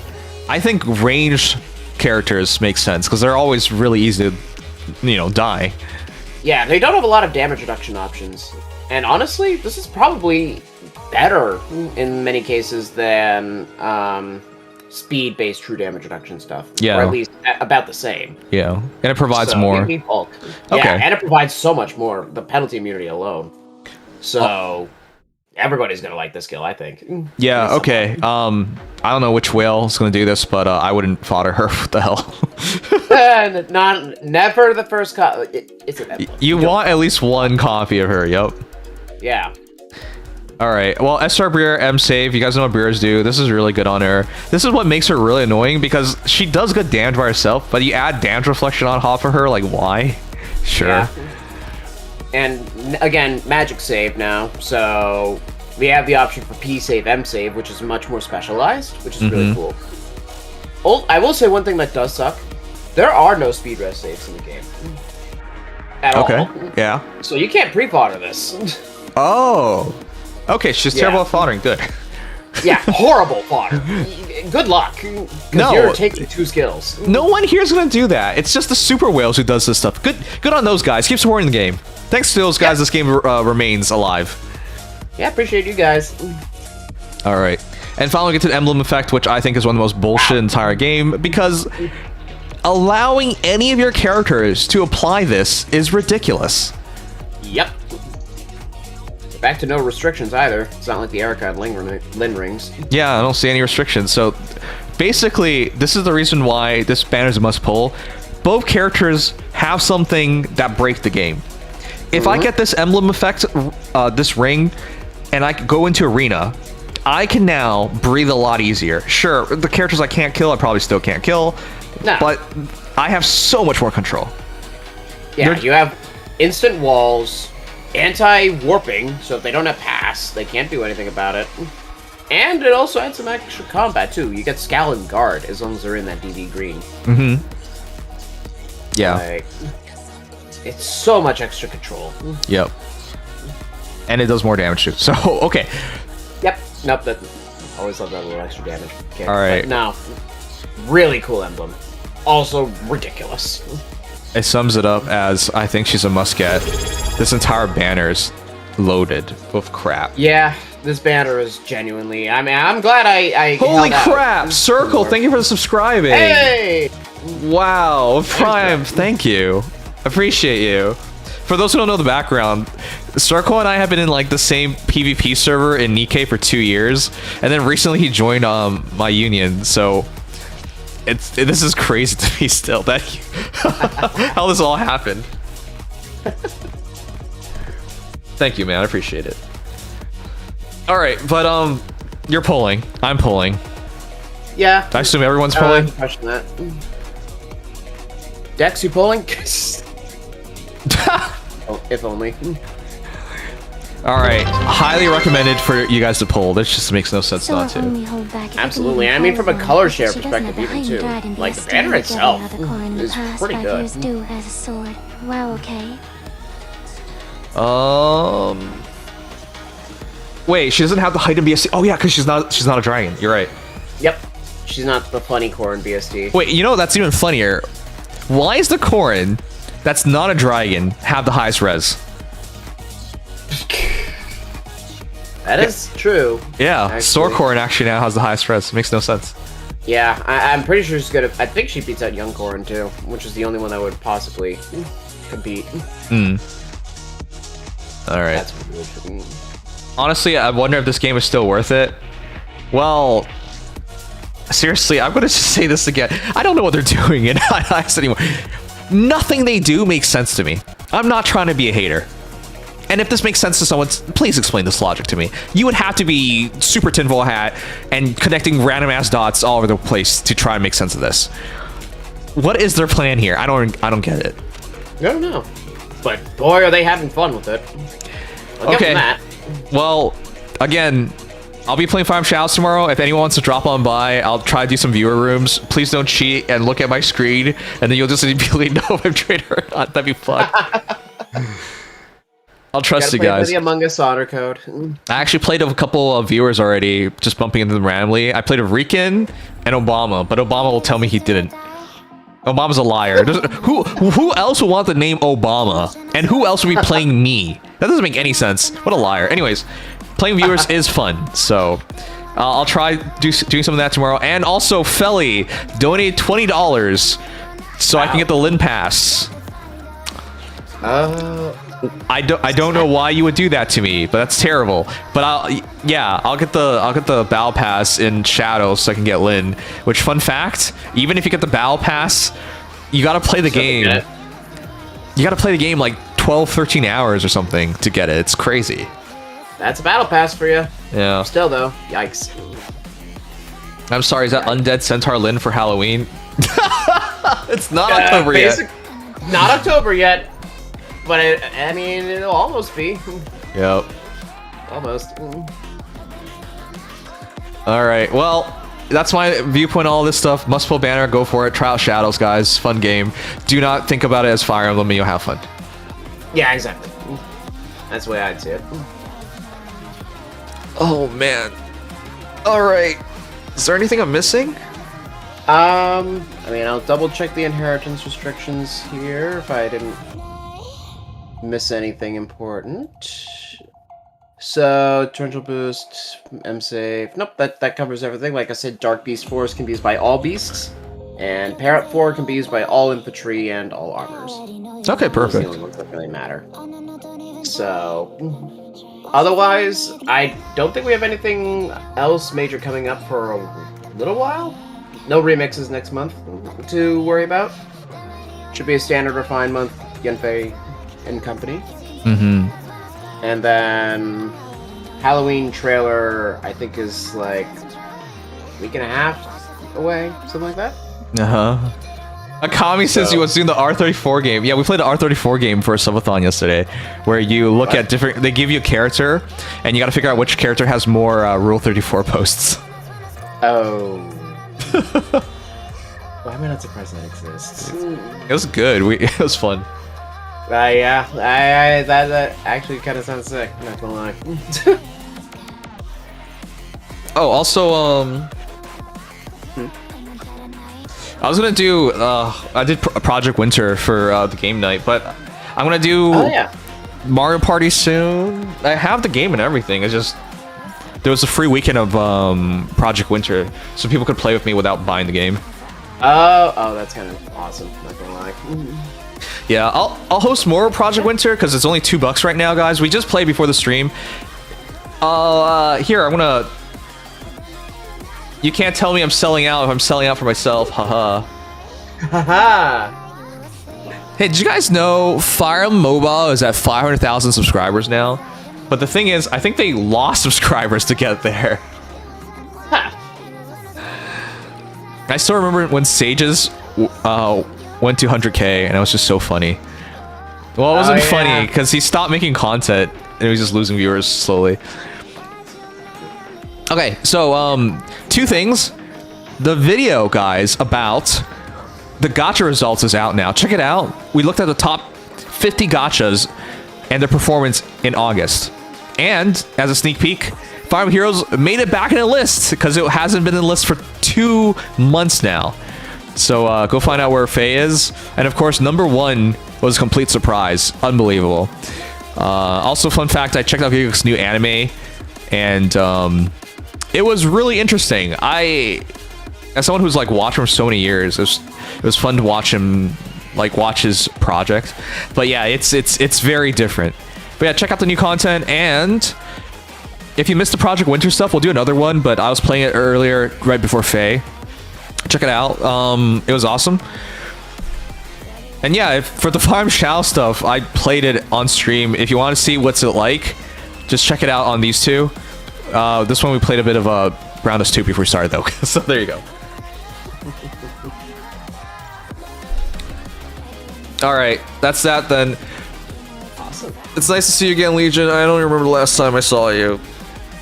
I think ranged characters make sense, because they're always really easy to, die. Yeah, they don't have a lot of damage reduction options. And honestly, this is probably better in many cases than speed-based true damage reduction stuff. Yeah. Or at least about the same. Yeah, and it provides So, more. maybe bulk. Okay. Yeah, and it provides so much more, the penalty immunity alone. So, everybody's going to like this skill, I think. Yeah, okay. I don't know which whale is going to do this, but I wouldn't fodder her. What the hell? Never the first You want at least 1 copy of her, yep. Yeah. Alright, well, SR Breer, M save, you guys know what Breers do. This is really good on her. This is what makes her really annoying, because she does good damage by herself, but you add damage reflection on top of her, like, why? Sure. Yeah. And, again, magic save now, so we have the option for P save, M save, which is much more specialized, which is really cool. I will say one thing that does suck. There are no speed rest saves in the game. At all. Okay, yeah. So you can't pre-fodder this. Oh! Okay, she's terrible at foddering, good. Yeah, horrible fodder. Good luck. Because you're taking 2 skills. No one here's gonna do that. It's just the super whales who does this stuff. Good on those guys. Keep supporting the game. Thanks to those guys, this game remains alive. Yeah, appreciate you guys. All right. And finally, we get to the emblem effect, which I think is one of the most bullshit in the entire game, because allowing any of your characters to apply this is ridiculous. Yep. Back to no restrictions either. It's not like the Erica and Lin rings. Yeah, I don't see any restrictions. So basically, this is the reason why this banner is a must pull. Both characters have something that break the game. If I get this emblem effect, this ring, and I go into arena, I can now breathe a lot easier. Sure, the characters I can't kill, I probably still can't kill, but I have so much more control. Yeah, you have instant walls, anti-warping, so if they don't have pass, they can't do anything about it. And it also adds some extra combat, too. You get Scowl and Guard, as long as they're in that DD green. Mm-hmm. Yeah. Like, it's so much extra control. Yep. And it does more damage, too. So, okay. Yep. Nope, that... Always love that little extra damage. Okay. Alright. But no. Really cool emblem. Also ridiculous. It sums it up as, I think she's a must-get. This entire banner's loaded with crap. Yeah, this banner is genuinely... I mean, I'm glad I Holy held crap! out. Circle, thank you for subscribing! Hey! Wow, Prime, thank you. Appreciate you. For those who don't know the background, Circle and I have been in like the same PvP server in Nikkei for 2 years, and then recently he joined my union, so... This is crazy to me still that how this all happened. Thank you, man. I appreciate it. All right, but you're pulling. I'm pulling. Yeah. I assume everyone's pulling. Question that. Dex, you pulling? Oh, if only. All right, highly recommended for you guys to pull. This just makes no sense not to. Absolutely. I mean, from a color share perspective, even too. Like the banner itself is pretty good. As a sword. Wow. Okay. Wait, she doesn't have the height in BST. Oh yeah, because she's not a dragon. You're right. Yep. She's not the funny Corrin BSD. Wait, you know that's even funnier. Why is the Corrin that's not a dragon have the highest res? That is true. Yeah, Sword Corrin actually now has the highest res. Makes no sense. Yeah, I'm pretty sure she's gonna. I think she beats out young Corrin too, which is the only one that would possibly compete. All right. That's weird. Honestly, I wonder if this game is still worth it. Well, seriously, I'm gonna just say this again. I don't know what they're doing in IX anymore. Nothing they do makes sense to me. I'm not trying to be a hater. And if this makes sense to someone, please explain this logic to me. You would have to be super tinfoil hat and connecting random ass dots all over the place to try and make sense of this. What is their plan here? I don't get it. I don't know. But boy, are they having fun with it. I'll give them that. Well, again, I'll be playing Fire Emblem Shadows tomorrow. If anyone wants to drop on by, I'll try to do some viewer rooms. Please don't cheat and look at my screen, and then you'll just immediately know if I'm traitor or not. That'd be fun. I'll trust you guys. The Among Us honor code. I actually played with a couple of viewers already, just bumping into them randomly. I played with Rican and Obama, but Obama will tell me he didn't. Obama's a liar. Who else would want the name Obama? And who else would be playing me? That doesn't make any sense. What a liar. Anyways, playing viewers is fun, so I'll try doing some of that tomorrow. And also, Felly donated $20 so I can get the Lin Pass. I don't know why you would do that to me, but that's terrible. But I'll get the Battle Pass in Shadows so I can get Lin. Which, fun fact, even if you get the Battle Pass, you gotta play the game. You gotta play the game like 12, 13 hours or something to get it. It's crazy. That's a Battle Pass for you. Yeah. Still though, yikes. I'm sorry, is that Undead Centaur Lin for Halloween? It's not October yet. Not October yet. But I mean, it'll almost be. Yep. Almost. All right. Well, that's my viewpoint on all this stuff. Must pull banner. Go for it. Try out Shadows, guys. Fun game. Do not think about it as Fire Emblem and you'll have fun. Yeah, exactly. That's the way I'd see it. Oh, man. All right. Is there anything I'm missing? I mean, I'll double check the inheritance restrictions here if I didn't miss anything important. So, torrential boost, M save. Nope, that covers everything. Like I said, Dark Beast Force can be used by all beasts, and Parrot 4 can be used by all infantry and all armors. Okay, Those are perfect. the only ones that really matter. So, otherwise, I don't think we have anything else major coming up for a little while. No remixes next month to worry about. Should be a standard refined month, Yenfei and company. Mm-hmm. And then Halloween trailer, I think, is like a week and a half away, something like that. Uh-huh. Akami says he was doing the R34 game. Yeah, we played the R34 game for a subathon yesterday, where you look at different... They give you a character, and you gotta figure out which character has more Rule 34 posts. Oh. Why am I not surprised that exists? It was good. It was fun. Yeah, that actually kind of sounds sick, I'm not gonna lie. Oh, also, I was gonna do, I did Project Winter for the game night, but I'm gonna do Mario Party soon. I have the game and everything, it's just, there was a free weekend of Project Winter, so people could play with me without buying the game. Oh, that's kind of awesome, not gonna lie. Yeah, I'll host more Project Winter because it's only $2 right now, guys. We just played before the stream. Here, I'm gonna... You can't tell me I'm selling out if I'm selling out for myself, haha. Haha! Hey, did you guys know Fire Emblem Mobile is at 500,000 subscribers now? But the thing is, I think they lost subscribers to get there. Huh. I still remember when Sages went to 100K, and it was just so funny. Well, it wasn't funny, because he stopped making content, and he was just losing viewers slowly. Okay, so, two things. The video, guys, about the gacha results is out now. Check it out. We looked at the top 50 gachas and their performance in August. And, as a sneak peek, Fire Emblem Heroes made it back in the list, because it hasn't been in the list for 2 months now. So go find out where Faye is. And of course, #1 was a complete surprise. Unbelievable. Also, fun fact, I checked out Giga's new anime, and it was really interesting. As someone who's like watched him for so many years, it was fun to watch him, like watch his project. But yeah, it's very different. But yeah, check out the new content, and if you missed the Project Winter stuff, we'll do another one, but I was playing it earlier, right before Faye. Check it out. It was awesome. And yeah, for the Fire Emblem Shao stuff, I played it on stream. If you want to see what's it like, just check it out on these two. This one we played a bit of a Roundus 2 before we started, though. So there you go. Alright, that's that then. Awesome. It's nice to see you again, Legion. I don't remember the last time I saw you.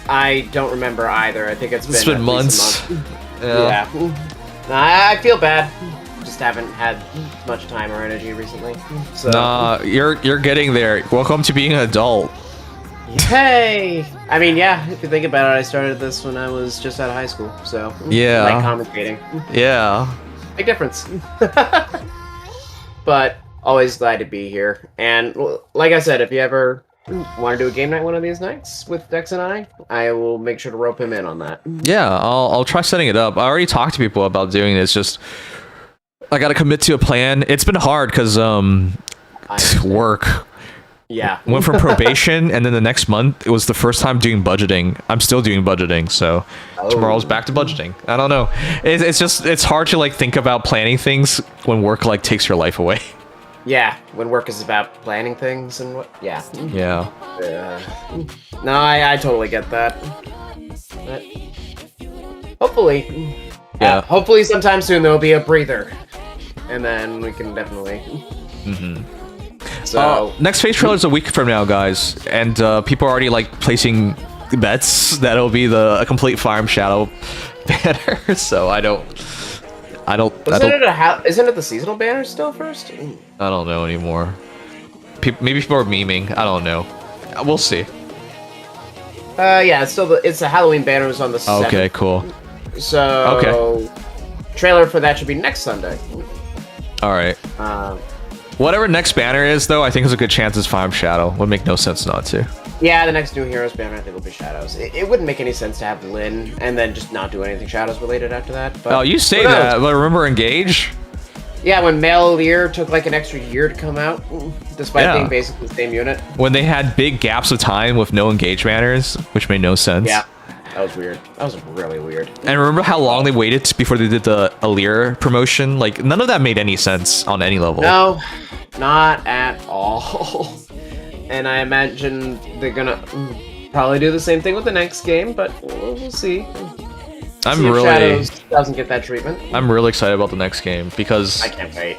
I don't remember either. I think it's been months. At least a month. Yeah. I feel bad. Just haven't had much time or energy recently. So. Nah, you're getting there. Welcome to being an adult. Hey! I mean, yeah, if you think about it, I started this when I was just out of high school, so... Yeah. Like commentating. Yeah. Big difference. But, always glad to be here. And, like I said, if you ever want to do a game night one of these nights with Dex and I will make sure to rope him in on that. Yeah, I'll try setting it up. I already talked to people about doing this, just... I gotta commit to a plan. It's been hard, because, work. Yeah. Went from probation, and then the next month, it was the first time doing budgeting. I'm still doing budgeting, so tomorrow's back to budgeting. I don't know. It's hard to, like, think about planning things when work, like, takes your life away. Yeah, when work is about planning things and what... Yeah. Yeah. No, I totally get that. But hopefully... Yeah. Hopefully sometime soon there'll be a breather. And then we can definitely... So... next phase trailer is a week from now, guys. And people are already, like, placing bets that it'll be a complete Fire Emblem Shadow banner. So I don't... Isn't it the seasonal banner still first? I don't know anymore. Maybe people are memeing. I don't know. We'll see. Yeah, it's still it's the Halloween banners on the 7th. Okay, cool. So, trailer for that should be next Sunday. All right. Whatever next banner is, though, I think there's a good chance it's Fire Emblem Shadow. Would make no sense not to. Yeah, the next new Heroes banner I think will be Shadows. It wouldn't make any sense to have Lyn and then just not do anything Shadows related after that. But Oh, you say who knows? that, but remember Engage? Yeah, when Male Lear took like an extra year to come out, despite Yeah. being basically the same unit. When they had big gaps of time with no Engage banners, which made no sense. Yeah, that was weird. That was really weird. And remember how long they waited before they did the Alir promotion? Like, none of that made any sense on any level. No, not at all. And I imagine they're gonna probably do the same thing with the next game, but we'll see. I'm See if really, Shadows doesn't get that treatment. I'm really excited about the next game because, I can't wait.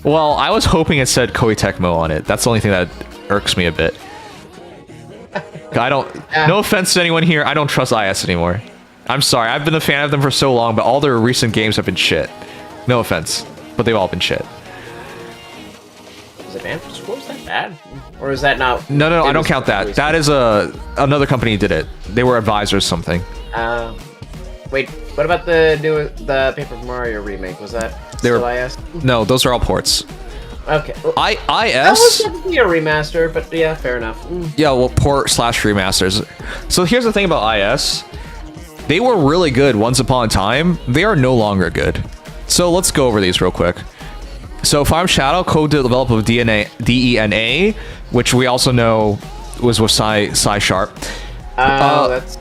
well, I was hoping it said Koei Tecmo on it. That's the only thing that irks me a bit. I don't. No offense to anyone here, I don't trust IS anymore. I'm sorry, I've been a fan of them for so long, but all their recent games have been shit. No offense, but they've all been shit. Is Advanced Scores that bad? Or is that not... No, I don't count that. That is another company did it. They were advisors something. Wait, what about the Paper Mario remake? Was that They still were- IS? No, those are all ports. Okay. Well, that was IS. definitely a remaster, but yeah, fair enough. Yeah, well, port slash remasters. So here's the thing about IS. They were really good once upon a time. They are no longer good. So let's go over these real quick. So Fire Emblem Shadow, co-developed with DENA, which we also know was with Psy Sharp. That's...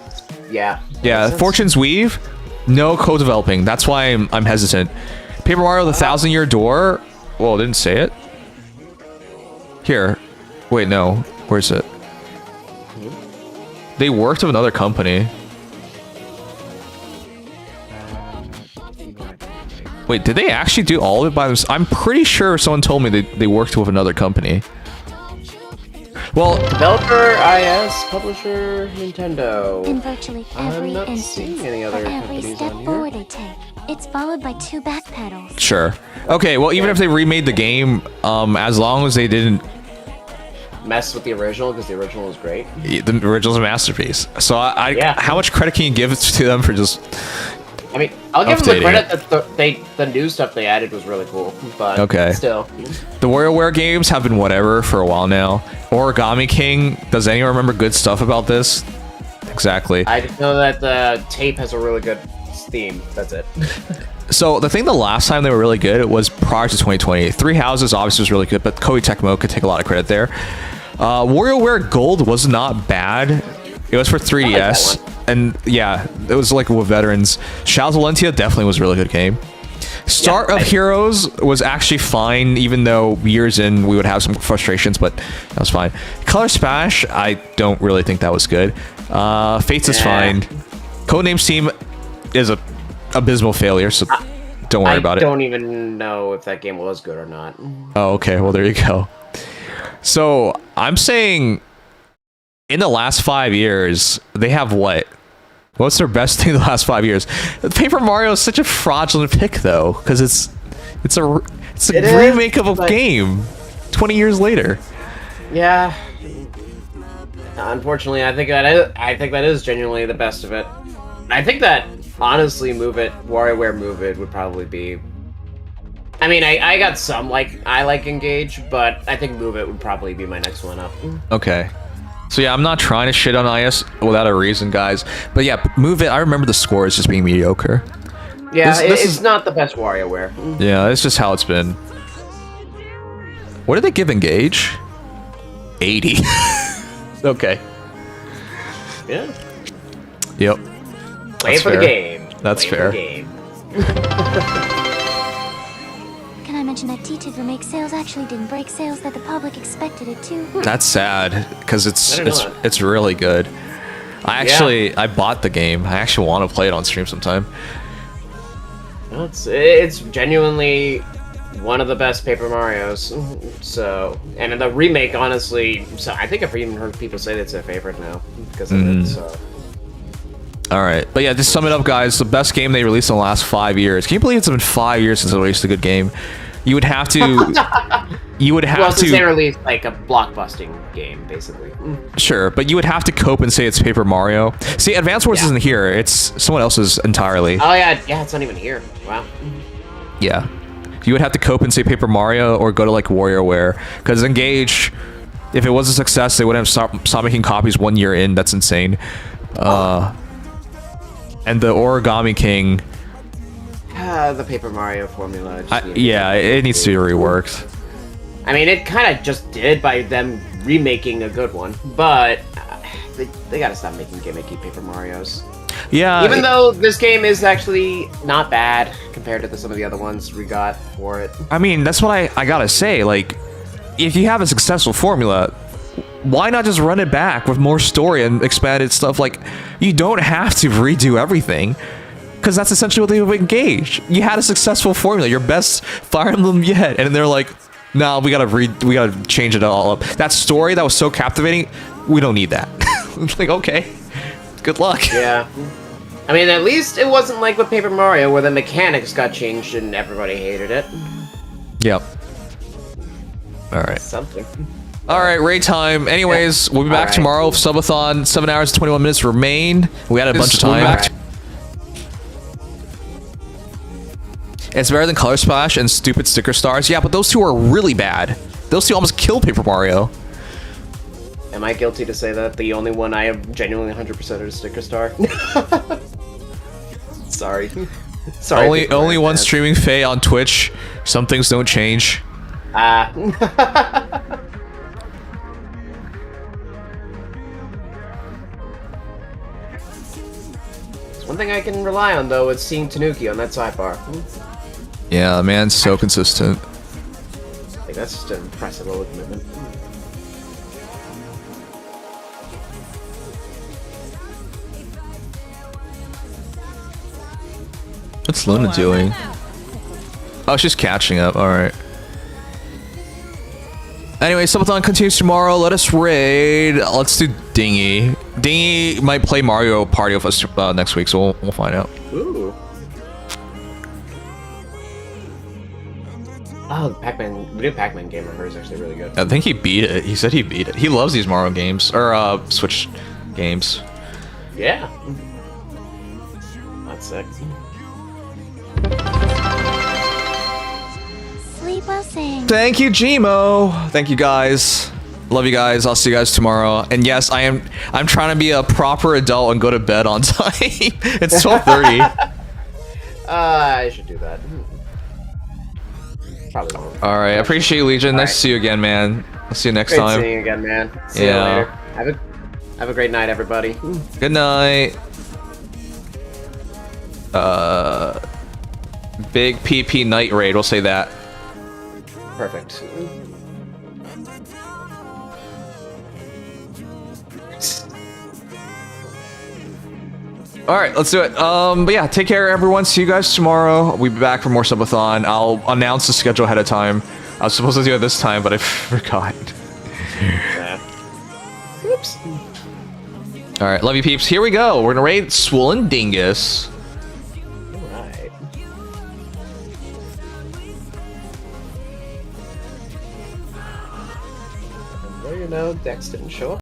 Yeah. Yeah, Makes sense. Fortune's Weave, no co-developing. That's why I'm hesitant. Paper Mario: The Thousand Year Door. Well, it didn't say it. Here. Wait, no. Where's it? They worked with another company. Wait, did they actually do all of it by themselves? I'm pretty sure someone told me they worked with another company. Well, Developer, IS, publisher, Nintendo. In virtually I'm every not instance, seeing any other for every companies step on here. forward they take, it's followed by 2 back pedals. sure. Okay, well, even if they remade the game, as long as they didn't, Mess with the original, because the original was great. the original's a masterpiece. So Yeah. how much credit can you give to them for just? I mean, I'll give them the Updating credit that the new stuff they added was really cool, but Okay. still. The WarioWare games have been whatever for a while now. Origami King. Does anyone remember good stuff about this? Exactly. I just know that the tape has a really good theme. That's it. So the last time they were really good was prior to 2020. Three Houses obviously was really good, but Koei Tecmo could take a lot of credit there. WarioWare Gold was not bad. It was for 3DS, that and yeah, it was like with veterans. Shadows of Valentia definitely was a really good game. Start of Heroes was actually fine, even though years in we would have some frustrations, but that was fine. Color Splash, I don't really think that was good. Fates is fine. Codenames Team is a abysmal failure, so don't worry about I it. don't even know if that game was good or not. Oh, okay. Well, there you go. So I'm saying in the last 5 years, they have what? What's their best thing in the last 5 years? Paper Mario is such a fraudulent pick, though, because it's a remake of a game 20 years later. Yeah. Unfortunately, I think that is genuinely the best of it. I think that honestly, WarioWare Move It would probably be. I mean, I got some I like Engage, but I think Move It would probably be my next one up. Okay. So yeah, I'm not trying to shit on IS without a reason, guys. But yeah, Move It. I remember the scores just being mediocre. Yeah, This it's is- not the best WarioWare. Yeah, it's just how it's been. What did they give Engage? 80. Okay. Yeah. Yep. Play That's for the fair. game. That's Play for fair. the game. Can I mention that T2 remake sales actually didn't break sales that the public expected it to? That's sad because I didn't know that. it's really good. I bought the game. I actually want to play it on stream sometime. No, it's genuinely one of the best Paper Marios. So, and the remake, honestly, so I think I've even heard people say it's their favorite now because of it. So, All right, but yeah, just sum it up, guys. The best game they released in the last 5 years. Can you believe it's been 5 years since they released a good game? You would have to. You would have well, since they to. released like a blockbusting game, basically. Sure, but you would have to cope and say it's Paper Mario. See, Advance Wars isn't here. It's someone else's entirely. Oh yeah, it's not even here. Wow. Yeah. You would have to cope and say Paper Mario or go to like WarioWare because Engage If it was a success, they wouldn't have stopped making copies 1 year in. That's insane. And the Origami King. The Paper Mario formula. Yeah, it needs to be reworked. I mean, it kind of just did by them remaking a good one, but they gotta stop making gimmicky Paper Marios. Yeah. Even though this game is actually not bad compared to some of the other ones we got for it. I mean, that's what I gotta say. Like, if you have a successful formula, why not just run it back with more story and expanded stuff? Like, you don't have to redo everything. Because that's essentially what they've engaged. You had a successful formula, your best Fire Emblem yet, and they're like, "Nah, we gotta change it all up." That story that was so captivating, we don't need that. It's like, okay, good luck. Yeah. I mean, at least it wasn't like with Paper Mario, where the mechanics got changed and everybody hated it. Yep. All right. Something. All right, raid time. Anyways, we'll be back tomorrow. Subathon, 7 hours and 21 minutes remain. We had a bunch of time. It's better than Color Splash and stupid sticker stars. Yeah, but those two are really bad. Those two almost killed Paper Mario. Am I guilty to say that? The only one I have genuinely 100% is sticker star? Sorry. Sorry. Only one streaming Faye on Twitch. Some things don't change. One thing I can rely on, though, is seeing Tanuki on that sidebar. Yeah, man, so consistent. Like, that's just an impressive level of commitment. What's Luna doing? Oh, she's catching up. All right. Anyway, Subathon continues tomorrow. Let us raid. Let's do Dingy. Dingy might play Mario Party with us next week, so we'll find out. Ooh. Oh, the new Pac-Man game I heard is actually really good. I think he beat it. He said he beat it. He loves these Mario games or Switch games. Yeah. That's sick. Sleep well, sing. Thank you, Gmo. Thank you, guys. Love you guys. I'll see you guys tomorrow. And yes, I'm trying to be a proper adult and go to bed on time. It's 12:30. I should do that. Probably won't. All right. I appreciate you, Legion. Nice to see you again, man. I'll see you next Great time. seeing you again, man. See you later. Have a great night, everybody. Good night. Big PP night raid. We'll say that. Perfect. All right, let's do it. But yeah, take care, everyone. See you guys tomorrow. We'll be back for more Subathon. I'll announce the schedule ahead of time. I was supposed to do it this time, but I forgot. Yeah. Oops. All right, love you, peeps. Here we go. We're gonna raid Swollen Dingus. Alright. Well, you know, Dex didn't show up.